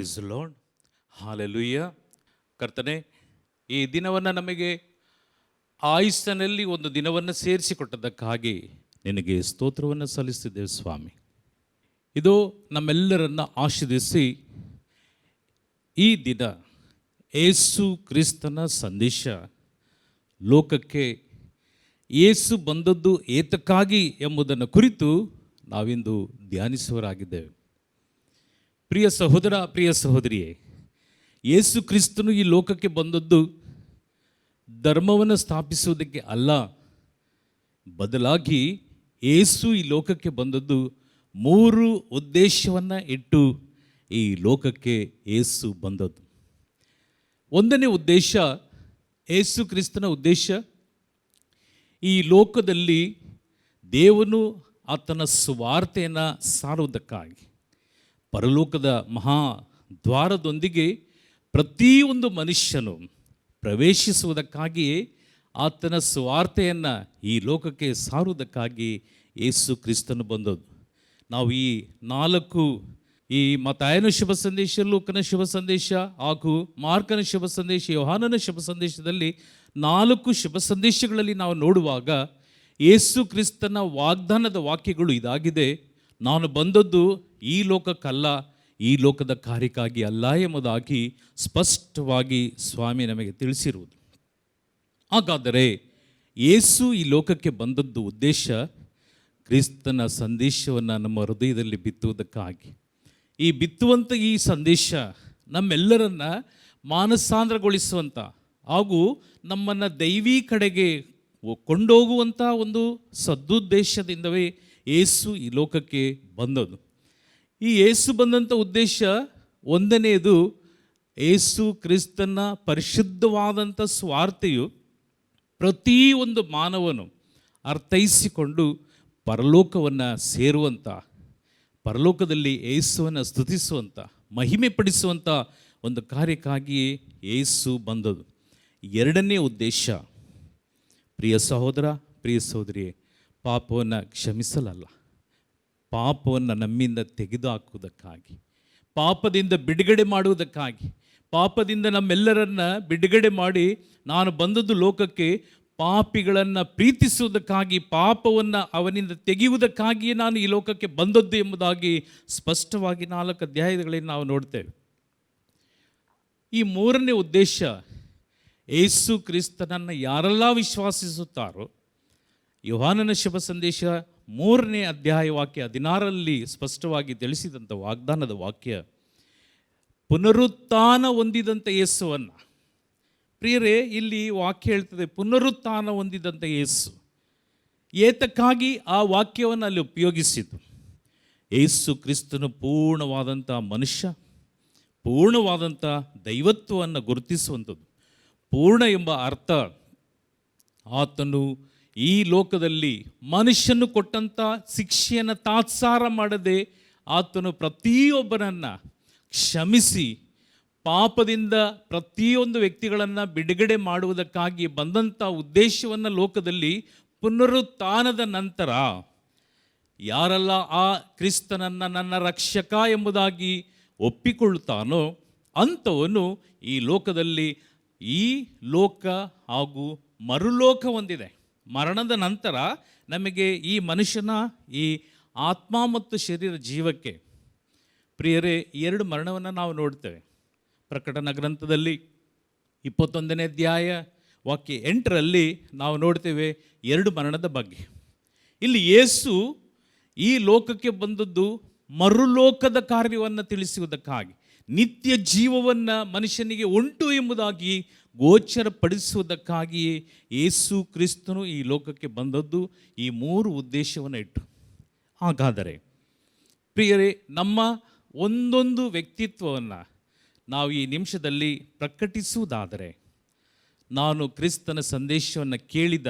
Price lord. Hallelujah. ಕರ್ತನೆ, ಈ ದಿನವನ್ನು ನಮಗೆ ಆಯುಸ್ಸಿನಲ್ಲಿ ಒಂದು ದಿನವನ್ನು ಸೇರಿಸಿಕೊಟ್ಟದ್ದಕ್ಕಾಗಿ ನಿನಗೆ ಸ್ತೋತ್ರವನ್ನು ಸಲ್ಲಿಸಿದ್ದೇವೆ ಸ್ವಾಮಿ. ಇದು ನಮ್ಮೆಲ್ಲರನ್ನ ಆಶೀರ್ವದಿಸಿ ಈ ದಿನ ಯೇಸು ಕ್ರಿಸ್ತನ ಸಂದೇಶ ಲೋಕಕ್ಕೆ ಯೇಸು ಬಂದದ್ದು ಏತಕ್ಕಾಗಿ ಎಂಬುದನ್ನು ಕುರಿತು ನಾವಿಂದು ಧ್ಯಾನಿಸುವರಾಗಿದ್ದೇವೆ. ಪ್ರಿಯ ಸಹೋದರ, ಪ್ರಿಯ ಸಹೋದರಿಯೇ, ಯೇಸು ಕ್ರಿಸ್ತನು ಈ ಲೋಕಕ್ಕೆ ಬಂದದ್ದು ಧರ್ಮವನ್ನು ಸ್ಥಾಪಿಸುವುದಕ್ಕೆ ಅಲ್ಲ, ಬದಲಾಗಿ ಯೇಸು ಈ ಲೋಕಕ್ಕೆ ಬಂದದ್ದು 3 ಉದ್ದೇಶವನ್ನು ಇಟ್ಟು ಈ ಲೋಕಕ್ಕೆ ಯೇಸು ಬಂದದ್ದು. ಒಂದನೇ ಉದ್ದೇಶ, ಯೇಸು ಕ್ರಿಸ್ತನ ಉದ್ದೇಶ ಈ ಲೋಕದಲ್ಲಿ ದೇವನು ಆತನ ಸುವಾರ್ತೆಯನ್ನು ಸಾರುವುದಕ್ಕಾಗಿ ಪರಲೋಕದ ಮಹಾ ದ್ವಾರದೊಂದಿಗೆ ಪ್ರತಿಯೊಂದು ಮನುಷ್ಯನು ಪ್ರವೇಶಿಸುವುದಕ್ಕಾಗಿಯೇ ಆತನ ಸುವಾರ್ತೆಯನ್ನು ಈ ಲೋಕಕ್ಕೆ ಸಾರುವುದಕ್ಕಾಗಿ ಯೇಸು ಕ್ರಿಸ್ತನು ಬಂದದ್ದು. ನಾವು ಈ 4 ಈ ಮತ್ತಾಯನ ಶುಭ ಸಂದೇಶ, ಲೂಕನ ಶುಭ ಸಂದೇಶ ಹಾಗೂ ಮಾರ್ಕನ ಶುಭ ಸಂದೇಶ, ಯೋಹಾನನ ಶುಭ ಸಂದೇಶದಲ್ಲಿ 4 ಶುಭ ಸಂದೇಶಗಳಲ್ಲಿ ನಾವು ನೋಡುವಾಗ ಯೇಸು ಕ್ರಿಸ್ತನ ವಾಗ್ದಾನದ ವಾಕ್ಯಗಳು ಇದಾಗಿದೆ: ನಾನು ಬಂದದ್ದು ಈ ಲೋಕಕ್ಕಲ್ಲ, ಈ ಲೋಕದ ಕಾರ್ಯಕ್ಕಾಗಿ ಅಲ್ಲ ಎಂಬುದಾಗಿ ಸ್ಪಷ್ಟವಾಗಿ ಸ್ವಾಮಿ ನಮಗೆ ತಿಳಿಸಿರುವುದು. ಹಾಗಾದರೆ ಯೇಸು ಈ ಲೋಕಕ್ಕೆ ಬಂದದ್ದು ಉದ್ದೇಶ ಕ್ರಿಸ್ತನ ಸಂದೇಶವನ್ನು ನಮ್ಮ ಹೃದಯದಲ್ಲಿ ಬಿತ್ತುವುದಕ್ಕಾಗಿ. ಈ ಬಿತ್ತುವಂಥ ಈ ಸಂದೇಶ ನಮ್ಮೆಲ್ಲರನ್ನ ಮಾನಸಾಂದ್ರಗೊಳಿಸುವಂಥ ಹಾಗೂ ನಮ್ಮನ್ನು ದೈವಿ ಕಡೆಗೆ ಕೊಂಡೋಗುವಂಥ ಒಂದು ಸದುದ್ದೇಶದಿಂದವೇ ಯೇಸು ಈ ಲೋಕಕ್ಕೆ ಬಂದದ್ದು. ಈ ಯೇಸು ಬಂದಂಥ ಉದ್ದೇಶ ಒಂದನೆಯದು, ಯೇಸು ಕ್ರಿಸ್ತನ ಪರಿಶುದ್ಧವಾದಂಥ ಸ್ವಾರ್ಥೆಯು ಪ್ರತಿಯೊಂದು ಮಾನವನು ಅರ್ಥೈಸಿಕೊಂಡು ಪರಲೋಕವನ್ನು ಸೇರುವಂಥ, ಪರಲೋಕದಲ್ಲಿ ಯೇಸುವನ್ನು ಸ್ತುತಿಸುವಂಥ, ಮಹಿಮೆ ಪಡಿಸುವಂಥ ಒಂದು ಕಾರ್ಯಕ್ಕಾಗಿಯೇ ಯೇಸು ಬಂದದ್ದು. ಎರಡನೇ ಉದ್ದೇಶ, ಪ್ರಿಯ ಸಹೋದರ, ಪ್ರಿಯ ಸಹೋದರಿಯೇ, ಪಾಪವನ್ನು ಕ್ಷಮಿಸಲಲ್ಲ, ಪಾಪವನ್ನು ನಮ್ಮಿಂದ ತೆಗೆದುಹಾಕುವುದಕ್ಕಾಗಿ, ಪಾಪದಿಂದ ಬಿಡುಗಡೆ ಮಾಡುವುದಕ್ಕಾಗಿ, ಪಾಪದಿಂದ ನಮ್ಮೆಲ್ಲರನ್ನ ಬಿಡುಗಡೆ ಮಾಡಿ ನಾನು ಬಂದದ್ದು ಲೋಕಕ್ಕೆ ಪಾಪಿಗಳನ್ನು ಪ್ರೀತಿಸುವುದಕ್ಕಾಗಿ, ಪಾಪವನ್ನು ಅವನಿಂದ ತೆಗೆಯುವುದಕ್ಕಾಗಿಯೇ ನಾನು ಈ ಲೋಕಕ್ಕೆ ಬಂದದ್ದು ಎಂಬುದಾಗಿ ಸ್ಪಷ್ಟವಾಗಿ 4 ಅಧ್ಯಾಯಗಳಲ್ಲಿ ನಾವು ನೋಡ್ತೇವೆ. ಈ 3ನೇ ಉದ್ದೇಶ, ಯೇಸು ಕ್ರಿಸ್ತನನ್ನು ಯಾರೆಲ್ಲ ವಿಶ್ವಾಸಿಸುತ್ತಾರೋ, ಯೋಹಾನನ ಶುಭ ಸಂದೇಶ 3ನೇ ಅಧ್ಯಾಯ ವಾಕ್ಯ 16ರಲ್ಲಿ ಸ್ಪಷ್ಟವಾಗಿ ತಿಳಿಸಿದಂಥ ವಾಗ್ದಾನದ ವಾಕ್ಯ, ಪುನರುತ್ಥಾನ ಹೊಂದಿದಂಥ ಯೇಸುವನ್ನು. ಪ್ರಿಯರೇ, ಇಲ್ಲಿ ವಾಕ್ಯ ಹೇಳ್ತದೆ ಪುನರುತ್ಥಾನ ಹೊಂದಿದಂಥ ಯೇಸು. ಏತಕ್ಕಾಗಿ ಆ ವಾಕ್ಯವನ್ನು ಅಲ್ಲಿ ಉಪಯೋಗಿಸಿದ್ದು? ಯೇಸು ಕ್ರಿಸ್ತನು ಪೂರ್ಣವಾದಂಥ ಮನುಷ್ಯ, ಪೂರ್ಣವಾದಂಥ ದೈವತ್ವವನ್ನು ಗುರುತಿಸುವಂಥದ್ದು. ಪೂರ್ಣ ಎಂಬ ಅರ್ಥ, ಆತನು ಈ ಲೋಕದಲ್ಲಿ ಮನುಷ್ಯನು ಕೊಟ್ಟಂಥ ಶಿಕ್ಷೆಯನ್ನು ತಾತ್ಸಾರ ಮಾಡದೆ ಆತನು ಪ್ರತಿಯೊಬ್ಬರನ್ನು ಕ್ಷಮಿಸಿ ಪಾಪದಿಂದ ಪ್ರತಿಯೊಂದು ವ್ಯಕ್ತಿಗಳನ್ನು ಬಿಡುಗಡೆ ಮಾಡುವುದಕ್ಕಾಗಿ ಬಂದಂಥ ಉದ್ದೇಶವನ್ನು ಲೋಕದಲ್ಲಿ ಪುನರುತ್ಥಾನದ ನಂತರ ಯಾರೆಲ್ಲ ಆ ಕ್ರಿಸ್ತನನ್ನು ನನ್ನ ರಕ್ಷಕ ಎಂಬುದಾಗಿ ಒಪ್ಪಿಕೊಳ್ಳುತ್ತಾನೋ ಅಂಥವನು ಈ ಲೋಕದಲ್ಲಿ, ಈ ಲೋಕ ಹಾಗೂ ಮರುಲೋಕ ಹೊಂದಿದೆ. ಮರಣದ ನಂತರ ನಮಗೆ ಈ ಮನುಷ್ಯನ ಈ ಆತ್ಮ ಮತ್ತು ಶರೀರ ಜೀವಕ್ಕೆ, ಪ್ರಿಯರೇ, 2 ಮರಣವನ್ನು ನಾವು ನೋಡ್ತೇವೆ. ಪ್ರಕಟಣಾ ಗ್ರಂಥದಲ್ಲಿ 21ನೇ ಅಧ್ಯಾಯ ವಾಕ್ಯ 8ರಲ್ಲಿ ನಾವು ನೋಡ್ತೇವೆ 2 ಮರಣದ ಬಗ್ಗೆ. ಇಲ್ಲಿ ಯೇಸು ಈ ಲೋಕಕ್ಕೆ ಬಂದದ್ದು ಮರುಲೋಕದ ಕಾರ್ಯವನ್ನು ತಿಳಿಸುವುದಕ್ಕಾಗಿ, ನಿತ್ಯ ಜೀವವನ್ನು ಮನುಷ್ಯನಿಗೆ ಉಂಟು ಎಂಬುದಾಗಿ ಗೋಚರಪಡಿಸುವುದಕ್ಕಾಗಿಯೇ ಯೇಸು ಕ್ರಿಸ್ತನು ಈ ಲೋಕಕ್ಕೆ ಬಂದದ್ದು ಈ 3 ಉದ್ದೇಶವನ್ನು ಇಟ್ಟು. ಹಾಗಾದರೆ ಪ್ರಿಯರೇ, ನಮ್ಮ ಒಂದೊಂದು ವ್ಯಕ್ತಿತ್ವವನ್ನು ನಾವು ಈ ನಿಮಿಷದಲ್ಲಿ ಪ್ರಕಟಿಸುವುದಾದರೆ, ನಾನು ಕ್ರಿಸ್ತನ ಸಂದೇಶವನ್ನು ಕೇಳಿದ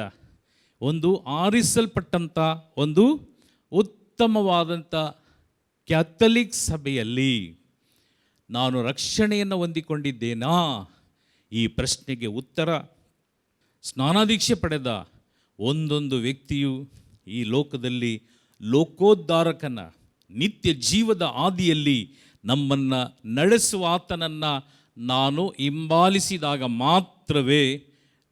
ಒಂದು ಆರಿಸಲ್ಪಟ್ಟಂಥ ಒಂದು ಉತ್ತಮವಾದಂಥ ಕ್ಯಾಥಲಿಕ್ ಸಭೆಯಲ್ಲಿ ನಾನು ರಕ್ಷಣೆಯನ್ನು ಹೊಂದಿಕೊಂಡಿದ್ದೇನಾ? ಈ ಪ್ರಶ್ನೆಗೆ ಉತ್ತರ, ಸ್ನಾನಾದೀಕ್ಷೆ ಪಡೆದ ಒಂದೊಂದು ವ್ಯಕ್ತಿಯು ಈ ಲೋಕದಲ್ಲಿ ಲೋಕೋದ್ಧಾರಕನ ನಿತ್ಯ ಜೀವದ ಆದಿಯಲ್ಲಿ ನಮ್ಮನ್ನು ನಡೆಸುವ ಆತನನ್ನು ನಾನು ಹಿಂಬಾಲಿಸಿದಾಗ ಮಾತ್ರವೇ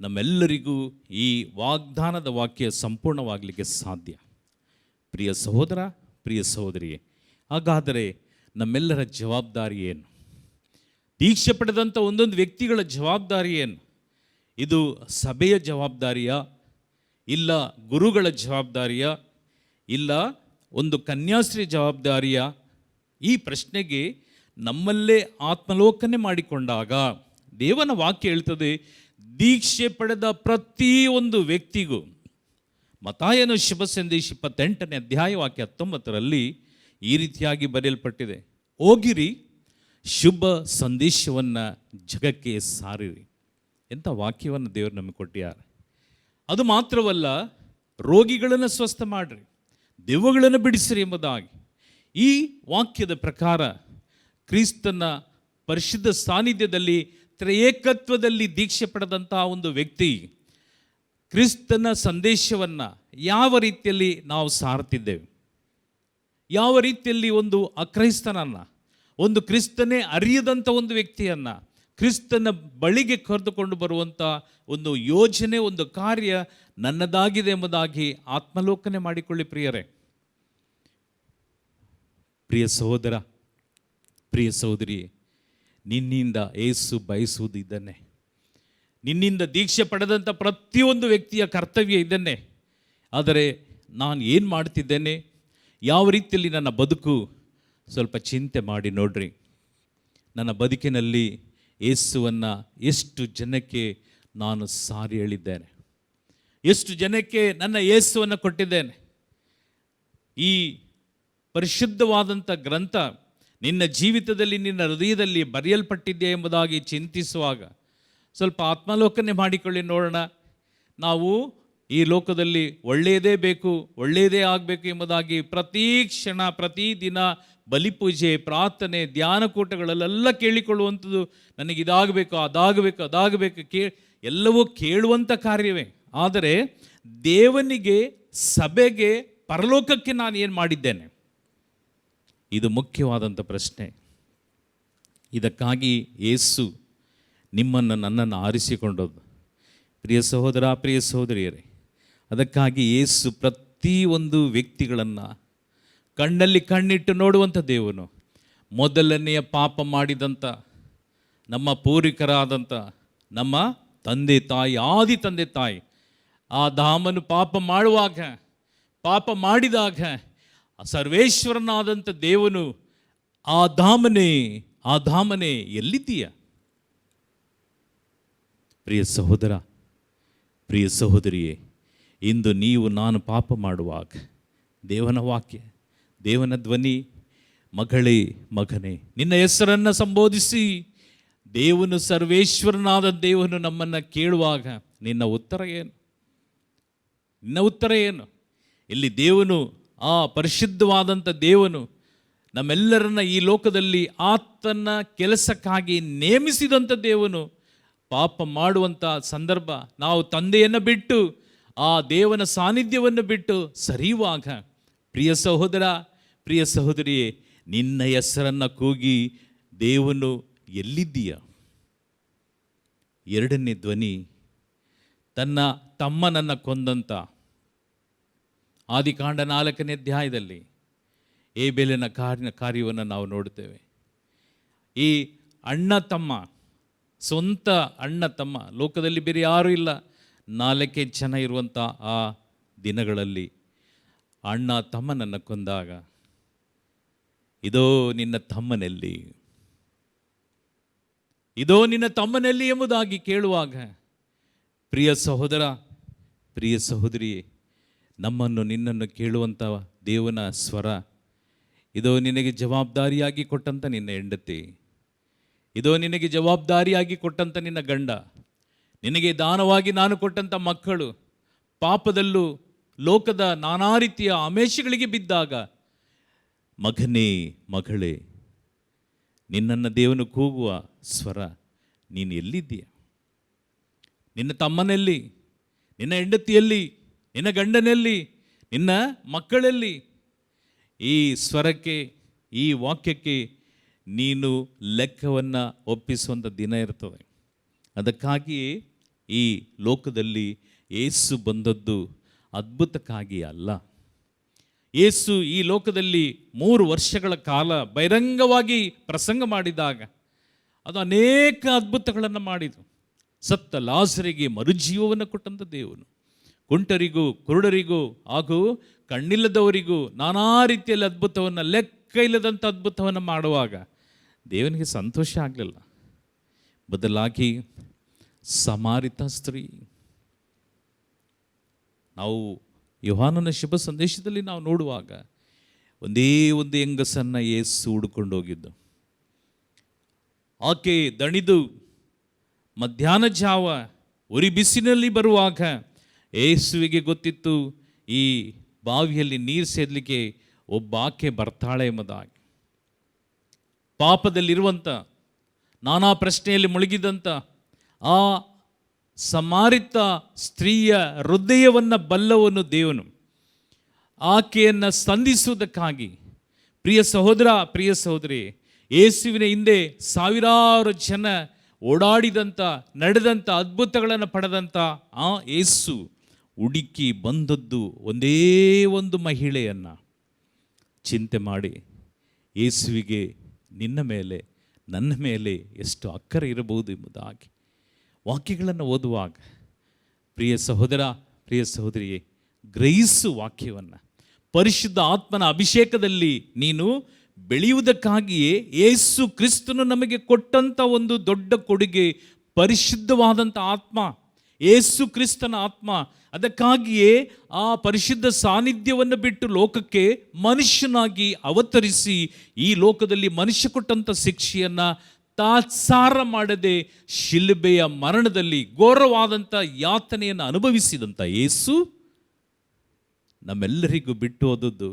ನಮ್ಮೆಲ್ಲರಿಗೂ ಈ ವಾಗ್ದಾನದ ವಾಕ್ಯ ಸಂಪೂರ್ಣವಾಗಲಿಕ್ಕೆ ಸಾಧ್ಯ. ಪ್ರಿಯ ಸಹೋದರ, ಪ್ರಿಯ ಸಹೋದರಿಯೇ, ಹಾಗಾದರೆ ನಮ್ಮೆಲ್ಲರ ಜವಾಬ್ದಾರಿ ಏನು? ದೀಕ್ಷೆ ಪಡೆದಂಥ ಒಂದೊಂದು ವ್ಯಕ್ತಿಗಳ ಜವಾಬ್ದಾರಿ ಏನು? ಇದು ಸಭೆಯ ಜವಾಬ್ದಾರಿಯಾ, ಇಲ್ಲ ಗುರುಗಳ ಜವಾಬ್ದಾರಿಯಾ, ಇಲ್ಲ ಒಂದು ಕನ್ಯಾಸ್ತ್ರೀ ಜವಾಬ್ದಾರಿಯಾ? ಈ ಪ್ರಶ್ನೆಗೆ ನಮ್ಮಲ್ಲೇ ಆತ್ಮಲೋಕನೆ ಮಾಡಿಕೊಂಡಾಗ ದೇವನ ವಾಕ್ಯ ಹೇಳ್ತದೆ, ದೀಕ್ಷೆ ಪಡೆದ ಪ್ರತಿಯೊಂದು ವ್ಯಕ್ತಿಗೂ, ಮತ್ತಾಯನ ಶುಭ ಸಂದೇಶ 28ನೇ ಅಧ್ಯಾಯ ವಾಕ್ಯ 19ರಲ್ಲಿ ಈ ರೀತಿಯಾಗಿ ಬರೆಯಲ್ಪಟ್ಟಿದೆ, ಹೋಗಿರಿ, ಶುಭ ಸಂದೇಶವನ್ನು ಜಗಕ್ಕೆ ಸಾರಿರಿ. ಎಂಥ ವಾಕ್ಯವನ್ನು ದೇವರು ನಮಗೆ ಕೊಟ್ಟಿದ್ದಾರೆ. ಅದು ಮಾತ್ರವಲ್ಲ, ರೋಗಿಗಳನ್ನು ಸ್ವಸ್ಥ ಮಾಡಿರಿ, ದೆವ್ವಗಳನ್ನು ಬಿಡಿಸಿರಿ ಎಂಬುದಾಗಿ. ಈ ವಾಕ್ಯದ ಪ್ರಕಾರ ಕ್ರಿಸ್ತನ ಪರಿಶುದ್ಧ ಸಾನ್ನಿಧ್ಯದಲ್ಲಿ ತ್ರಯೇಕತ್ವದಲ್ಲಿ ದೀಕ್ಷೆ ಪಡೆದಂಥ ಒಂದು ವ್ಯಕ್ತಿ ಕ್ರಿಸ್ತನ ಸಂದೇಶವನ್ನು ಯಾವ ರೀತಿಯಲ್ಲಿ ನಾವು ಸಾರ್ತಿದ್ದೇವೆ, ಯಾವ ರೀತಿಯಲ್ಲಿ ಒಂದು ಅಕ್ರೈಸ್ತನನ್ನು, ಒಂದು ಕ್ರಿಸ್ತನೇ ಅರಿಯದಂಥ ಒಂದು ವ್ಯಕ್ತಿಯನ್ನು ಕ್ರಿಸ್ತನ ಬಳಿಗೆ ಕರೆದುಕೊಂಡು ಬರುವಂಥ ಒಂದು ಯೋಜನೆ, ಒಂದು ಕಾರ್ಯ ನನ್ನದಾಗಿದೆ ಎಂಬುದಾಗಿ ಆತ್ಮಲೋಕನೆ ಮಾಡಿಕೊಳ್ಳಿ ಪ್ರಿಯರೇ. ಪ್ರಿಯ ಸಹೋದರ, ಪ್ರಿಯ ಸಹೋದರಿ, ನಿನ್ನಿಂದ ಏಸು ಬಯಸುವುದು ಇದನ್ನೇ. ನಿನ್ನಿಂದ ದೀಕ್ಷೆ ಪಡೆದಂಥ ಪ್ರತಿಯೊಂದು ವ್ಯಕ್ತಿಯ ಕರ್ತವ್ಯ ಇದನ್ನೇ. ಆದರೆ ನಾನು ಏನು ಮಾಡ್ತಿದ್ದೇನೆ, ಯಾವ ರೀತಿಯಲ್ಲಿ ನನ್ನ ಬದುಕು, ಸ್ವಲ್ಪ ಚಿಂತೆ ಮಾಡಿ ನೋಡ್ರಿ. ನನ್ನ ಬದುಕಿನಲ್ಲಿ ಯೇಸುವನ್ನು ಎಷ್ಟು ಜನಕ್ಕೆ ನಾನು ಸಾರಿ ಹೇಳಿದ್ದೇನೆ, ಎಷ್ಟು ಜನಕ್ಕೆ ನನ್ನ ಯೇಸುವನ್ನು ಕೊಟ್ಟಿದ್ದೇನೆ. ಈ ಪರಿಶುದ್ಧವಾದಂಥ ಗ್ರಂಥ ನಿನ್ನ ಜೀವಿತದಲ್ಲಿ, ನಿನ್ನ ಹೃದಯದಲ್ಲಿ ಬರೆಯಲ್ಪಟ್ಟಿದೆ ಎಂಬುದಾಗಿ ಚಿಂತಿಸುವಾಗ ಸ್ವಲ್ಪ ಆತ್ಮಾಲೋಕನೆ ಮಾಡಿಕೊಳ್ಳಿ ನೋಡೋಣ. ನಾವು ಈ ಲೋಕದಲ್ಲಿ ಒಳ್ಳೆಯದೇ ಬೇಕು, ಒಳ್ಳೆಯದೇ ಆಗಬೇಕು ಎಂಬುದಾಗಿ ಪ್ರತಿ ಕ್ಷಣ, ಪ್ರತಿದಿನ ಬಲಿಪೂಜೆ, ಪ್ರಾರ್ಥನೆ, ಧ್ಯಾನಕೂಟಗಳಲ್ಲೆಲ್ಲ ಕೇಳಿಕೊಳ್ಳುವಂಥದ್ದು, ನನಗಿದಾಗಬೇಕು, ಅದಾಗಬೇಕು ಎಲ್ಲವೂ ಕೇಳುವಂಥ ಕಾರ್ಯವೇ. ಆದರೆ ದೇವನಿಗೆ, ಸಭೆಗೆ, ಪರಲೋಕಕ್ಕೆ ನಾನು ಏನು ಮಾಡಿದ್ದೇನೆ? ಇದು ಮುಖ್ಯವಾದಂಥ ಪ್ರಶ್ನೆ. ಇದಕ್ಕಾಗಿ ಯೇಸು ನಿಮ್ಮನ್ನು, ನನ್ನನ್ನು ಆರಿಸಿಕೊಂಡದ್ದು. ಪ್ರಿಯ ಸಹೋದರ, ಪ್ರಿಯ ಸಹೋದರಿಯರೇ, ಅದಕ್ಕಾಗಿ ಯೇಸು ಪ್ರತಿಯೊಂದು ವ್ಯಕ್ತಿಗಳನ್ನು ಕಣ್ಣಲ್ಲಿ ಕಣ್ಣಿಟ್ಟು ನೋಡುವಂಥ ದೇವನು. ಮೊದಲನೆಯ ಪಾಪ ಮಾಡಿದಂಥ ನಮ್ಮ ಪೂರ್ವಿಕರಾದಂಥ ನಮ್ಮ ತಂದೆ ತಾಯಿ, ಆದಿ ತಂದೆ ತಾಯಿ ಆದಾಮನು ಪಾಪ ಮಾಡಿದಾಗ ಸರ್ವೇಶ್ವರನಾದಂಥ ದೇವನು, ಆದಾಮನೇ ಎಲ್ಲಿದ್ದೀಯ? ಪ್ರಿಯ ಸಹೋದರ, ಪ್ರಿಯ ಸಹೋದರಿಯೇ, ಇಂದು ನೀವು ನಾನು ಪಾಪ ಮಾಡುವಾಗ ದೇವನ ವಾಕ್ಯ, ದೇವನ ಧ್ವನಿ, ಮಗಳೇ, ಮಗನೇ, ನಿನ್ನ ಹೆಸರನ್ನು ಸಂಬೋಧಿಸಿ ದೇವನು, ಸರ್ವೇಶ್ವರನಾದ ದೇವನು ನಮ್ಮನ್ನು ಕೇಳುವಾಗ ನಿನ್ನ ಉತ್ತರ ಏನು? ಇಲ್ಲಿ ದೇವನು, ಆ ಪರಿಶುದ್ಧವಾದಂಥ ದೇವನು ನಮ್ಮೆಲ್ಲರನ್ನ ಈ ಲೋಕದಲ್ಲಿ ಆತನ ಕೆಲಸಕ್ಕಾಗಿ ನೇಮಿಸಿದಂಥ ದೇವನು ಪಾಪ ಮಾಡುವಂಥ ಸಂದರ್ಭ, ನಾವು ತಂದೆಯನ್ನು ಬಿಟ್ಟು ಆ ದೇವನ ಸಾನ್ನಿಧ್ಯವನ್ನು ಬಿಟ್ಟು ಸರಿಯುವಾಗ, ಪ್ರಿಯ ಸಹೋದರ, ಪ್ರಿಯ ಸಹೋದರಿಯೇ, ನಿನ್ನ ಹೆಸರನ್ನು ಕೂಗಿ ದೇವನು ಎಲ್ಲಿದ್ದೀಯ? ಎರಡನೇ ಧ್ವನಿ, ತನ್ನ ತಮ್ಮನನ್ನು ಕೊಂದಂಥ ಆದಿಕಾಂಡ 4ನೇ ಅಧ್ಯಾಯದಲ್ಲಿ ಏಬೇಲನ ಕಾರ್ಯವನ್ನು ನಾವು ನೋಡುತ್ತೇವೆ. ಈ ಅಣ್ಣ ತಮ್ಮ, ಸ್ವಂತ ಅಣ್ಣ ತಮ್ಮ, ಲೋಕದಲ್ಲಿ ಬೇರೆ ಯಾರೂ ಇಲ್ಲ, 4 ಜನ ಇರುವಂಥ ಆ ದಿನಗಳಲ್ಲಿ ಅಣ್ಣ ತಮ್ಮನನ್ನು ಕೊಂದಾಗ, ಇದೋ ನಿನ್ನ ತಮ್ಮನಲ್ಲಿ ಎಂಬುದಾಗಿ ಕೇಳುವಾಗ, ಪ್ರಿಯ ಸಹೋದರ, ಪ್ರಿಯ ಸಹೋದರಿ, ನಮ್ಮನ್ನು, ನಿನ್ನನ್ನು ಕೇಳುವಂಥ ದೇವನ ಸ್ವರ, ಇದೋ ನಿನಗೆ ಜವಾಬ್ದಾರಿಯಾಗಿ ಕೊಟ್ಟಂಥ ನಿನ್ನ ಹೆಂಡತಿ, ಇದೋ ನಿನಗೆ ಜವಾಬ್ದಾರಿಯಾಗಿ ಕೊಟ್ಟಂಥ ನಿನ್ನ ಗಂಡ, ನಿನಗೆ ದಾನವಾಗಿ ನಾನು ಕೊಟ್ಟಂಥ ಮಕ್ಕಳು ಪಾಪದಲ್ಲೂ ಲೋಕದ ನಾನಾ ರೀತಿಯ ಆಮೇಶಗಳಿಗೆ ಬಿದ್ದಾಗ, ಮಗನೇ, ಮಗಳೇ, ನಿನ್ನನ್ನು ದೇವನು ಕೂಗುವ ಸ್ವರ, ನೀನು ಎಲ್ಲಿದ್ದೀಯ? ನಿನ್ನ ತಮ್ಮನಲ್ಲಿ, ನಿನ್ನ ಹೆಂಡತಿಯಲ್ಲಿ, ನಿನ್ನ ಗಂಡನಲ್ಲಿ, ನಿನ್ನ ಮಕ್ಕಳಲ್ಲಿ? ಈ ಸ್ವರಕ್ಕೆ, ಈ ವಾಕ್ಯಕ್ಕೆ ನೀನು ಲೆಕ್ಕವನ್ನು ಒಪ್ಪಿಸುವಂಥ ದಿನ ಇರ್ತದೆ. ಅದಕ್ಕಾಗಿಯೇ ಈ ಲೋಕದಲ್ಲಿ ಯೇಸು ಬಂದದ್ದು ಅದ್ಭುತಕ್ಕಾಗಿ ಅಲ್ಲ. ಯೇಸು ಈ ಲೋಕದಲ್ಲಿ 3 ವರ್ಷಗಳ ಕಾಲ ಬಹಿರಂಗವಾಗಿ ಪ್ರಸಂಗ ಮಾಡಿದಾಗ ಅದು ಅನೇಕ ಅದ್ಭುತಗಳನ್ನು ಮಾಡಿದರು. ಸತ್ತ ಲಾಜರಿಗೆ ಮರುಜೀವವನ್ನು ಕೊಟ್ಟಂಥ ದೇವನು, ಕುಂಟರಿಗೂ ಕುರುಡರಿಗೂ ಹಾಗೂ ಕಣ್ಣಿಲ್ಲದವರಿಗೂ ನಾನಾ ರೀತಿಯಲ್ಲಿ ಅದ್ಭುತವನ್ನು, ಲೆಕ್ಕ ಇಲ್ಲದಂಥ ಅದ್ಭುತವನ್ನು ಮಾಡುವಾಗ ದೇವನಿಗೆ ಸಂತೋಷ ಆಗಲಿಲ್ಲ. ಬದಲಾಗಿ ಸಮಾರಿತ ಸ್ತ್ರೀ, ನಾವು ಯೋಹಾನನ ಶುಭ ಸಂದೇಶದಲ್ಲಿ ನಾವು ನೋಡುವಾಗ ಒಂದೇ ಒಂದು ಹೆಂಗಸನ್ನು ಯೇಸು ಹುಡುಕೊಂಡು ಹೋಗಿದ್ದು. ಆಕೆ ದಣಿದು ಮಧ್ಯಾಹ್ನ ಜಾವ ಉರಿ ಬಿಸಿನಲ್ಲಿ ಬರುವಾಗ ಯೇಸುವಿಗೆ ಗೊತ್ತಿತ್ತು ಈ ಬಾವಿಯಲ್ಲಿ ನೀರು ಸೇದಲಿಕ್ಕೆ ಒಬ್ಬ ಆಕೆ ಬರ್ತಾಳೆ ಎಂಬುದಾಗಿ. ಪಾಪದಲ್ಲಿರುವಂಥ, ನಾನಾ ಪ್ರಶ್ನೆಯಲ್ಲಿ ಮುಳುಗಿದಂಥ ಆ ಸಮಾರಿತ ಸ್ತ್ರೀಯ ಹೃದಯವನ್ನು ಬಲ್ಲವನು ದೇವನು. ಆಕೆಯನ್ನು ಸಂಧಿಸುವುದಕ್ಕಾಗಿ ಪ್ರಿಯ ಸಹೋದರ, ಪ್ರಿಯ ಸಹೋದರಿ, ಯೇಸುವಿನ ಹಿಂದೆ ಸಾವಿರಾರು ಜನ ಓಡಾಡಿದಂಥ, ನಡೆದಂಥ, ಅದ್ಭುತಗಳನ್ನು ಪಡೆದಂಥ ಆ ಯೇಸು ಹುಡುಕಿ ಬಂದದ್ದು ಒಂದೇ ಒಂದು ಮಹಿಳೆಯನ್ನು. ಚಿಂತೆ ಮಾಡಿ, ಯೇಸುವಿಗೆ ನಿನ್ನ ಮೇಲೆ, ನನ್ನ ಮೇಲೆ ಎಷ್ಟು ಅಕ್ಕರೆ ಇರಬಹುದು ಎಂಬುದಾಗಿ ವಾಕ್ಯಗಳನ್ನು ಓದುವಾಗ ಪ್ರಿಯ ಸಹೋದರ, ಪ್ರಿಯ ಸಹೋದರಿಯೇ, ಗ್ರಹಿಸು ವಾಕ್ಯವನ್ನು. ಪರಿಶುದ್ಧ ಆತ್ಮನ ಅಭಿಷೇಕದಲ್ಲಿ ನೀನು ಬೆಳೆಯುವುದಕ್ಕಾಗಿಯೇ ಯೇಸು ಕ್ರಿಸ್ತನು ನಮಗೆ ಕೊಟ್ಟಂಥ ಒಂದು ದೊಡ್ಡ ಕೊಡುಗೆ ಪರಿಶುದ್ಧವಾದಂಥ ಆತ್ಮ, ಯೇಸು ಕ್ರಿಸ್ತನ ಆತ್ಮ. ಅದಕ್ಕಾಗಿಯೇ ಆ ಪರಿಶುದ್ಧ ಸಾನ್ನಿಧ್ಯವನ್ನು ಬಿಟ್ಟು ಲೋಕಕ್ಕೆ ಮನುಷ್ಯನಾಗಿ ಅವತರಿಸಿ ಈ ಲೋಕದಲ್ಲಿ ಮನುಷ್ಯ ಕೊಟ್ಟಂಥ ಶಿಕ್ಷೆಯನ್ನು ತಾತ್ಸಾರ ಮಾಡದೆ ಶಿಲುಬೆಯ ಮರಣದಲ್ಲಿ ಘೋರವಾದಂಥ ಯಾತನೆಯನ್ನು ಅನುಭವಿಸಿದಂಥ ಯೇಸು ನಮ್ಮೆಲ್ಲರಿಗೂ ಬಿಟ್ಟು ಹೋದದ್ದು,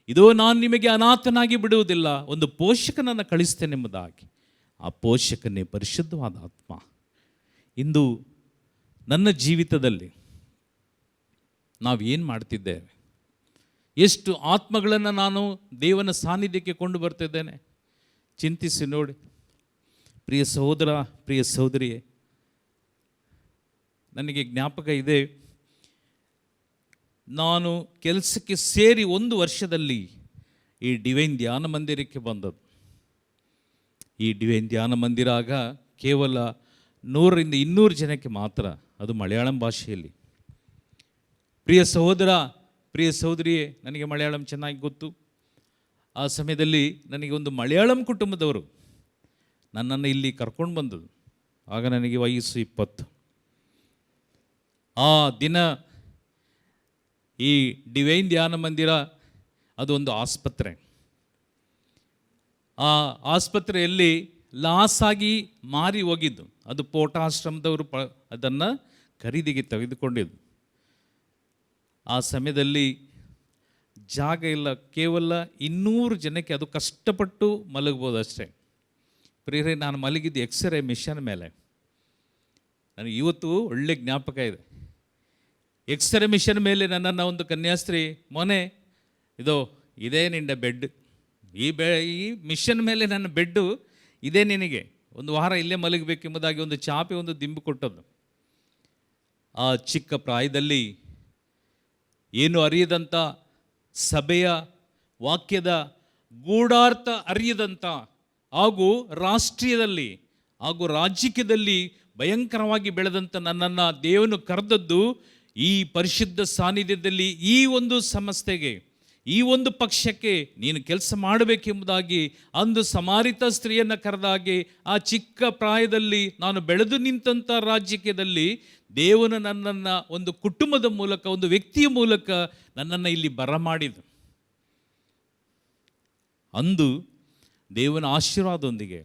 ಇದೋ ನಾನು ನಿಮಗೆ ಅನಾಥನಾಗಿ ಬಿಡುವುದಿಲ್ಲ, ಒಂದು ಪೋಷಕನನ್ನು ಕಳಿಸ್ತೇನೆಂಬುದಾಗಿ. ಆ ಪೋಷಕನೇ ಪರಿಶುದ್ಧವಾದ ಆತ್ಮ. ಇಂದು ನನ್ನ ಜೀವಿತದಲ್ಲಿ ನಾವೇನು ಮಾಡ್ತಿದ್ದೇವೆ? ಎಷ್ಟು ಆತ್ಮಗಳನ್ನು ನಾನು ದೇವನ ಸಾನ್ನಿಧ್ಯಕ್ಕೆ ಕೊಂಡು ಬರ್ತಿದ್ದೇನೆ? ಚಿಂತಿಸಿ ನೋಡಿ ಪ್ರಿಯ ಸಹೋದರ, ಪ್ರಿಯ ಸಹೋದರಿಯೇ. ನನಗೆ ಜ್ಞಾಪಕ ಇದೆ, ನಾನು ಕೆಲಸಕ್ಕೆ ಸೇರಿ 1 ವರ್ಷದಲ್ಲಿ ಈ ಡಿವೈನ್ ಧ್ಯಾನ ಮಂದಿರಕ್ಕೆ ಬಂದದ್ದು. ಈ ಡಿವೈನ್ ಧ್ಯಾನ ಮಂದಿರ ಆಗ ಕೇವಲ 100ರಿಂದ 200 ಜನಕ್ಕೆ ಮಾತ್ರ, ಅದು ಮಲಯಾಳಂ ಭಾಷೆಯಲ್ಲಿ. ಪ್ರಿಯ ಸಹೋದರ, ಪ್ರಿಯ ಸಹೋದರಿಯೇ, ನನಗೆ ಮಲಯಾಳಂ ಚೆನ್ನಾಗಿ ಗೊತ್ತು. ಆ ಸಮಯದಲ್ಲಿ ನನಗೆ ಒಂದು ಮಲಯಾಳಂ ಕುಟುಂಬದವರು ನನ್ನನ್ನು ಇಲ್ಲಿ ಕರ್ಕೊಂಡು ಬಂದದ್ದು. ಆಗ ನನಗೆ ವಯಸ್ಸು 20. ಆ ದಿನ ಈ ಡಿವೈನ್ ಧ್ಯಾನ ಮಂದಿರ ಅದು ಒಂದು ಆಸ್ಪತ್ರೆ. ಆ ಆಸ್ಪತ್ರೆಯಲ್ಲಿ ಲಾಸಾಗಿ ಮಾರಿ ಹೋಗಿದ್ದು. ಅದು ಪೋಟಾಶ್ರಮದವರು ಅದನ್ನು ಖರೀದಿಗೆ ತೆಗೆದುಕೊಂಡಿದ್ದು. ಆ ಸಮಯದಲ್ಲಿ ಜಾಗ ಇಲ್ಲ, ಕೇವಲ 200 ಜನಕ್ಕೆ. ಅದು ಕಷ್ಟಪಟ್ಟು ಮಲಗ್ಬೋದು ಅಷ್ಟೇ. ಪ್ರಿಯರೇ, ನಾನು ಮಲಗಿದ್ದು ಎಕ್ಸ್ರೇ ಮಿಷನ್ ಮೇಲೆ. ನನಗೆ ಇವತ್ತು ಒಳ್ಳೆ ಜ್ಞಾಪಕ ಇದೆ. ಎಕ್ಸ್ರೇ ಮಿಷನ್ ಮೇಲೆ ನನ್ನನ್ನು ಒಂದು ಕನ್ಯಾಸ್ತ್ರೀ, ಮೊನ್ನೆ ಇದೇ ನಿನ್ನ ಬೆಡ್, ಈ ಮಿಷನ್ ಮೇಲೆ ನನ್ನ ಬೆಡ್ಡು ಇದೇ, ನಿನಗೆ 1 ವಾರ ಇಲ್ಲೇ ಮಲಗಬೇಕೆಂಬುದಾಗಿ ಒಂದು ಚಾಪೆ, ಒಂದು ದಿಂಬು ಕೊಟ್ಟದ್ದು. ಆ ಚಿಕ್ಕ ಪ್ರಾಯದಲ್ಲಿ ಏನು ಅರಿಯದಂಥ, ಸಭೆಯ ವಾಕ್ಯದ ಗೂಢಾರ್ಥ ಅರಿಯದಂಥ, ಹಾಗೂ ರಾಷ್ಟ್ರೀಯದಲ್ಲಿ ಹಾಗೂ ರಾಜಕೀಯದಲ್ಲಿ ಭಯಂಕರವಾಗಿ ಬೆಳೆದಂಥ ನನ್ನನ್ನು ದೇವನು ಕರೆದದ್ದು ಈ ಪರಿಶುದ್ಧ ಸಾನ್ನಿಧ್ಯದಲ್ಲಿ ಈ ಒಂದು ಸಂಸ್ಥೆಗೆ, ಈ ಒಂದು ಪಕ್ಷಕ್ಕೆ ನೀನು ಕೆಲಸ ಮಾಡಬೇಕೆಂಬುದಾಗಿ ಅಂದು ಸಮಾರಿತ ಸ್ತ್ರೀಯನ್ನು ಕರೆದಾಗೆ ಆ ಚಿಕ್ಕ ಪ್ರಾಯದಲ್ಲಿ ನಾನು ಬೆಳೆದು ನಿಂತಹ ರಾಜಕೀಯದಲ್ಲಿ ದೇವನು ನನ್ನನ್ನು ಒಂದು ಕುಟುಂಬದ ಮೂಲಕ, ಒಂದು ವ್ಯಕ್ತಿಯ ಮೂಲಕ ನನ್ನನ್ನು ಇಲ್ಲಿ ಬರಮಾಡಿದ. ಅಂದು ದೇವನ ಆಶೀರ್ವಾದದೊಂದಿಗೆ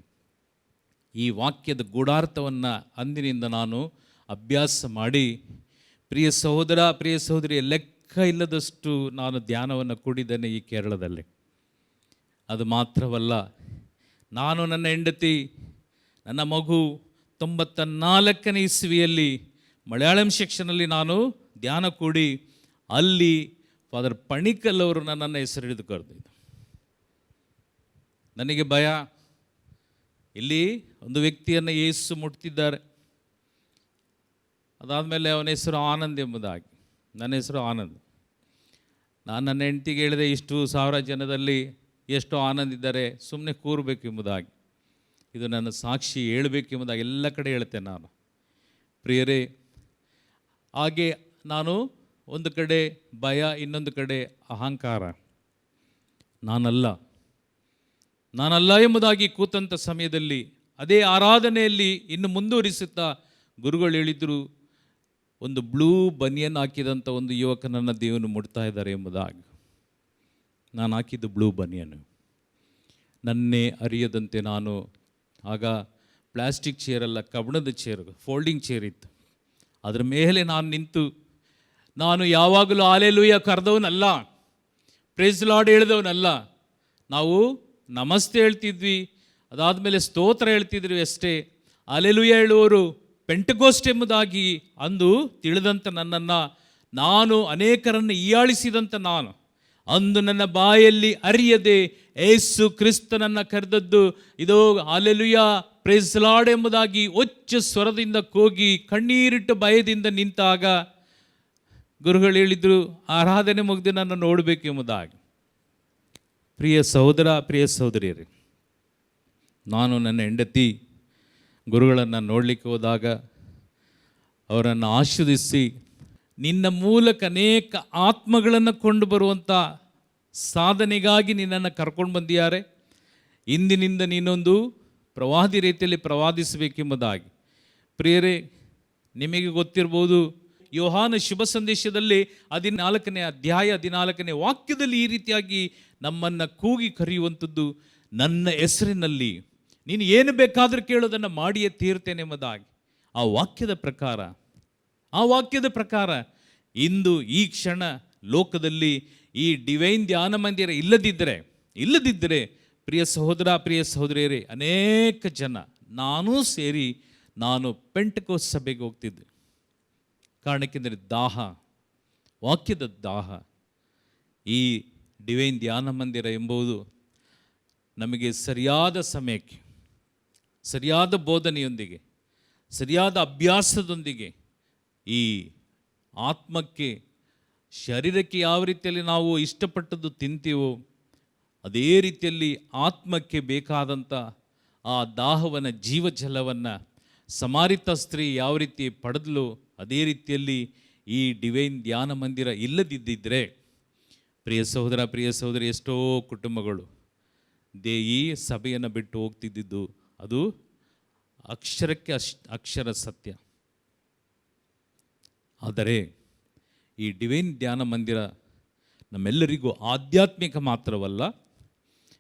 ಈ ವಾಕ್ಯದ ಗೂಢಾರ್ಥವನ್ನು ಅಂದಿನಿಂದ ನಾನು ಅಭ್ಯಾಸ ಮಾಡಿ, ಪ್ರಿಯ ಸಹೋದರ, ಪ್ರಿಯ ಸಹೋದರಿಯ, ಲೆಕ್ಕ ಇಲ್ಲದಷ್ಟು ನಾನು ಧ್ಯಾನವನ್ನು ಕೂಡಿದ್ದೇನೆ ಈ ಕೇರಳದಲ್ಲಿ. ಅದು ಮಾತ್ರವಲ್ಲ, ನಾನು, ನನ್ನ ಹೆಂಡತಿ, ನನ್ನ ಮಗು 94ನೇ ಇಸ್ವಿಯಲ್ಲಿ ಮಲಯಾಳಂ ಸೆಕ್ಷನಲ್ಲಿ ನಾನು ಧ್ಯಾನ ಕೂಡಿ ಅಲ್ಲಿ ಫಾದರ್ ಪಣಿಕಲ್ ಅವರು ನನ್ನನ್ನು ಹೆಸರು ಹಿಡಿದು ಕರೆದಿದ್ದು. ನನಗೆ ಭಯ, ಇಲ್ಲಿ ಒಂದು ವ್ಯಕ್ತಿಯನ್ನು ಯೇಸು ಮುಟ್ತಿದ್ದಾರೆ. ಅದಾದಮೇಲೆ ಅವನ ಹೆಸರು ಆನಂದ್ ಎಂಬುದಾಗಿ. ನನ್ನ ಹೆಸರು ಆನಂದ್. ನಾನು ನನ್ನ ಹೆಂಡತಿಗೆ ಹೇಳಿದೆ, ಇಷ್ಟು 1000 ಜನದಲ್ಲಿ ಎಷ್ಟು ಆನಂದ್ ಇದ್ದಾರೆ, ಸುಮ್ಮನೆ ಕೂರಬೇಕು ಎಂಬುದಾಗಿ. ಇದು ನನ್ನ ಸಾಕ್ಷಿ ಹೇಳಬೇಕೆಂಬುದಾಗಿ ಎಲ್ಲ ಕಡೆ ಹೇಳ್ತೇನೆ ನಾನು. ಪ್ರಿಯರೇ, ಹಾಗೆ ನಾನು ಒಂದು ಕಡೆ ಭಯ, ಇನ್ನೊಂದು ಕಡೆ ಅಹಂಕಾರ, ನಾನಲ್ಲ ಎಂಬುದಾಗಿ ಕೂತಂಥ ಸಮಯದಲ್ಲಿ ಅದೇ ಆರಾಧನೆಯಲ್ಲಿ ಇನ್ನು ಮುಂದುವರಿಸುತ್ತಾ ಗುರುಗಳು ಹೇಳಿದರು, ಒಂದು ಬ್ಲೂ ಬನಿಯನ್ ಹಾಕಿದಂಥ ಒಂದು ಯುವಕನನ್ನು ದೇವನು ಮುಟ್ತಾ ಇದ್ದಾರೆ ಎಂಬುದಾಗಿ. ನಾನು ಹಾಕಿದ್ದು ಬ್ಲೂ ಬನಿಯನ್ನು. ನನ್ನೇ ಅರಿಯದಂತೆ ನಾನು ಆಗ ಪ್ಲಾಸ್ಟಿಕ್ ಚೇರಲ್ಲ, ಕಬ್ಬಿಣದ ಚೇರ್, ಫೋಲ್ಡಿಂಗ್ ಚೇರ್ ಇತ್ತು. ಅದರ ಮೇಲೆ ನಾನು ನಿಂತು, ನಾನು ಯಾವಾಗಲೂ ಹಾಲೆಲೂಯ ಕರೆದವನಲ್ಲ, ಪ್ರೇಸ್ ಲಾರ್ಡ್ ಹೇಳಿದವನಲ್ಲ. ನಾವು ನಮಸ್ತೆ ಹೇಳ್ತಿದ್ವಿ, ಅದಾದಮೇಲೆ ಸ್ತೋತ್ರ ಹೇಳ್ತಿದ್ವಿ ಅಷ್ಟೇ. ಹಾಲೆಲೂಯ ಹೇಳುವವರು ಪೆಂಟೆಕೋಸ್ಟ್ ಎಂಬುದಾಗಿ ಅಂದು ತಿಳಿದಂಥ ನನ್ನನ್ನು, ನಾನು ಅನೇಕರನ್ನು ಹೀಯಾಳಿಸಿದಂಥ ನಾನು ಅಂದು ನನ್ನ ಬಾಯಲ್ಲಿ ಅರಿಯದೆ ಯೇಸು ಕ್ರಿಸ್ತನನ್ನು ಕರೆದದ್ದು, ಇದೋ ಹಾಲೆಲೂಯ ಪ್ರೇಸ್ ಲಾರ್ಡ್ ಎಂಬುದಾಗಿ ಉಚ್ಚ ಸ್ವರದಿಂದ ಕೂಗಿ ಕಣ್ಣೀರಿಟ್ಟು ಭಯದಿಂದ ನಿಂತಾಗ ಗುರುಗಳು ಹೇಳಿದರು, ಆರಾಧನೆ ಮುಗಿದು ನನ್ನ ನೋಡಬೇಕೆಂಬುದಾಗಿ. ಪ್ರಿಯ ಸಹೋದರ, ಪ್ರಿಯ ಸಹೋದರಿಯರೇ, ನಾನು ನನ್ನ ಹೆಂಡತಿ ಗುರುಗಳನ್ನು ನೋಡಲಿಕ್ಕೆ ಹೋದಾಗ ಅವರನ್ನು ಆಶೀರ್ವದಿಸಿ, ನಿನ್ನ ಮೂಲಕ ಅನೇಕ ಆತ್ಮಗಳನ್ನು ಕೊಂಡು ಬರುವಂಥ ಸಾಧನೆಗಾಗಿ ನಿನ್ನನ್ನು ಕರ್ಕೊಂಡು ಬಂದಿದ್ದಾರೆ. ಇಂದಿನಿಂದ ನೀನೊಂದು ಪ್ರವಾದಿ ರೀತಿಯಲ್ಲಿ ಪ್ರವಾದಿಸಬೇಕೆಂಬುದಾಗಿ. ಪ್ರಿಯರೇ, ನಿಮಗೆ ಗೊತ್ತಿರ್ಬೋದು, ಯೋಹಾನ ಶುಭ ಸಂದೇಶದಲ್ಲಿ 14ನೇ ಅಧ್ಯಾಯ 14ನೇ ವಾಕ್ಯದಲ್ಲಿ ಈ ರೀತಿಯಾಗಿ ನಮ್ಮನ್ನು ಕೂಗಿ ಕರೆಯುವಂಥದ್ದು, ನನ್ನ ಹೆಸರಿನಲ್ಲಿ ನೀನು ಏನು ಬೇಕಾದರೂ ಕೇಳೋದನ್ನು ಮಾಡಿಯೇ ತೀರ್ತೇನೆ ಎಂಬುದಾಗಿ. ಆ ವಾಕ್ಯದ ಪ್ರಕಾರ ಇಂದು ಈ ಕ್ಷಣ ಲೋಕದಲ್ಲಿ ಈ ಡಿವೈನ್ ಧ್ಯಾನ ಮಂದಿರ ಇಲ್ಲದಿದ್ದರೆ ಪ್ರಿಯ ಸಹೋದರ, ಪ್ರಿಯ ಸಹೋದರಿಯರೇ, ಅನೇಕ ಜನ, ನಾನೂ ಸೇರಿ ನಾನು ಪೆಂಟೆಕೋಸ್ಟ್ ಸಭೆಗೆ ಹೋಗ್ತಿದ್ದೆ. ಕಾರಣಕ್ಕೆಂದರೆ ವಾಕ್ಯದ ದಾಹ. ಈ ಡಿವೈನ್ ಧ್ಯಾನ ಮಂದಿರ ಎಂಬುದು ನಮಗೆ ಸರಿಯಾದ ಸಮಯಕ್ಕೆ, ಸರಿಯಾದ ಬೋಧನೆಯೊಂದಿಗೆ, ಸರಿಯಾದ ಅಭ್ಯಾಸದೊಂದಿಗೆ ಈ ಆತ್ಮಕ್ಕೆ, ಶರೀರಕ್ಕೆ ಯಾವ ರೀತಿಯಲ್ಲಿ ನಾವು ಇಷ್ಟಪಟ್ಟದ್ದು ತಿಂತೀವೋ ಅದೇ ರೀತಿಯಲ್ಲಿ ಆತ್ಮಕ್ಕೆ ಬೇಕಾದಂಥ ಆ ದಾಹವನ್ನು, ಜೀವಜಲವನ್ನು ಸಮಾರಿತ ಸ್ತ್ರೀ ಯಾವ ರೀತಿ ಪಡೆದಲು ಅದೇ ರೀತಿಯಲ್ಲಿ ಈ ಡಿವೈನ್ ಧ್ಯಾನ ಮಂದಿರ ಇಲ್ಲದಿದ್ದರೆ, ಪ್ರಿಯ ಸಹೋದರ, ಪ್ರಿಯ ಸಹೋದರಿ, ಎಷ್ಟೋ ಕುಟುಂಬಗಳು ಈ ಸಭೆಯನ್ನು ಬಿಟ್ಟು ಹೋಗ್ತಿದ್ದಿದ್ದು ಅದು ಅಕ್ಷರಕ್ಕೆ ಅಕ್ಷರ ಸತ್ಯ. ಆದರೆ ಈ ಡಿವೈನ್ ಧ್ಯಾನ ಮಂದಿರ ನಮ್ಮೆಲ್ಲರಿಗೂ ಆಧ್ಯಾತ್ಮಿಕ ಮಾತ್ರವಲ್ಲ,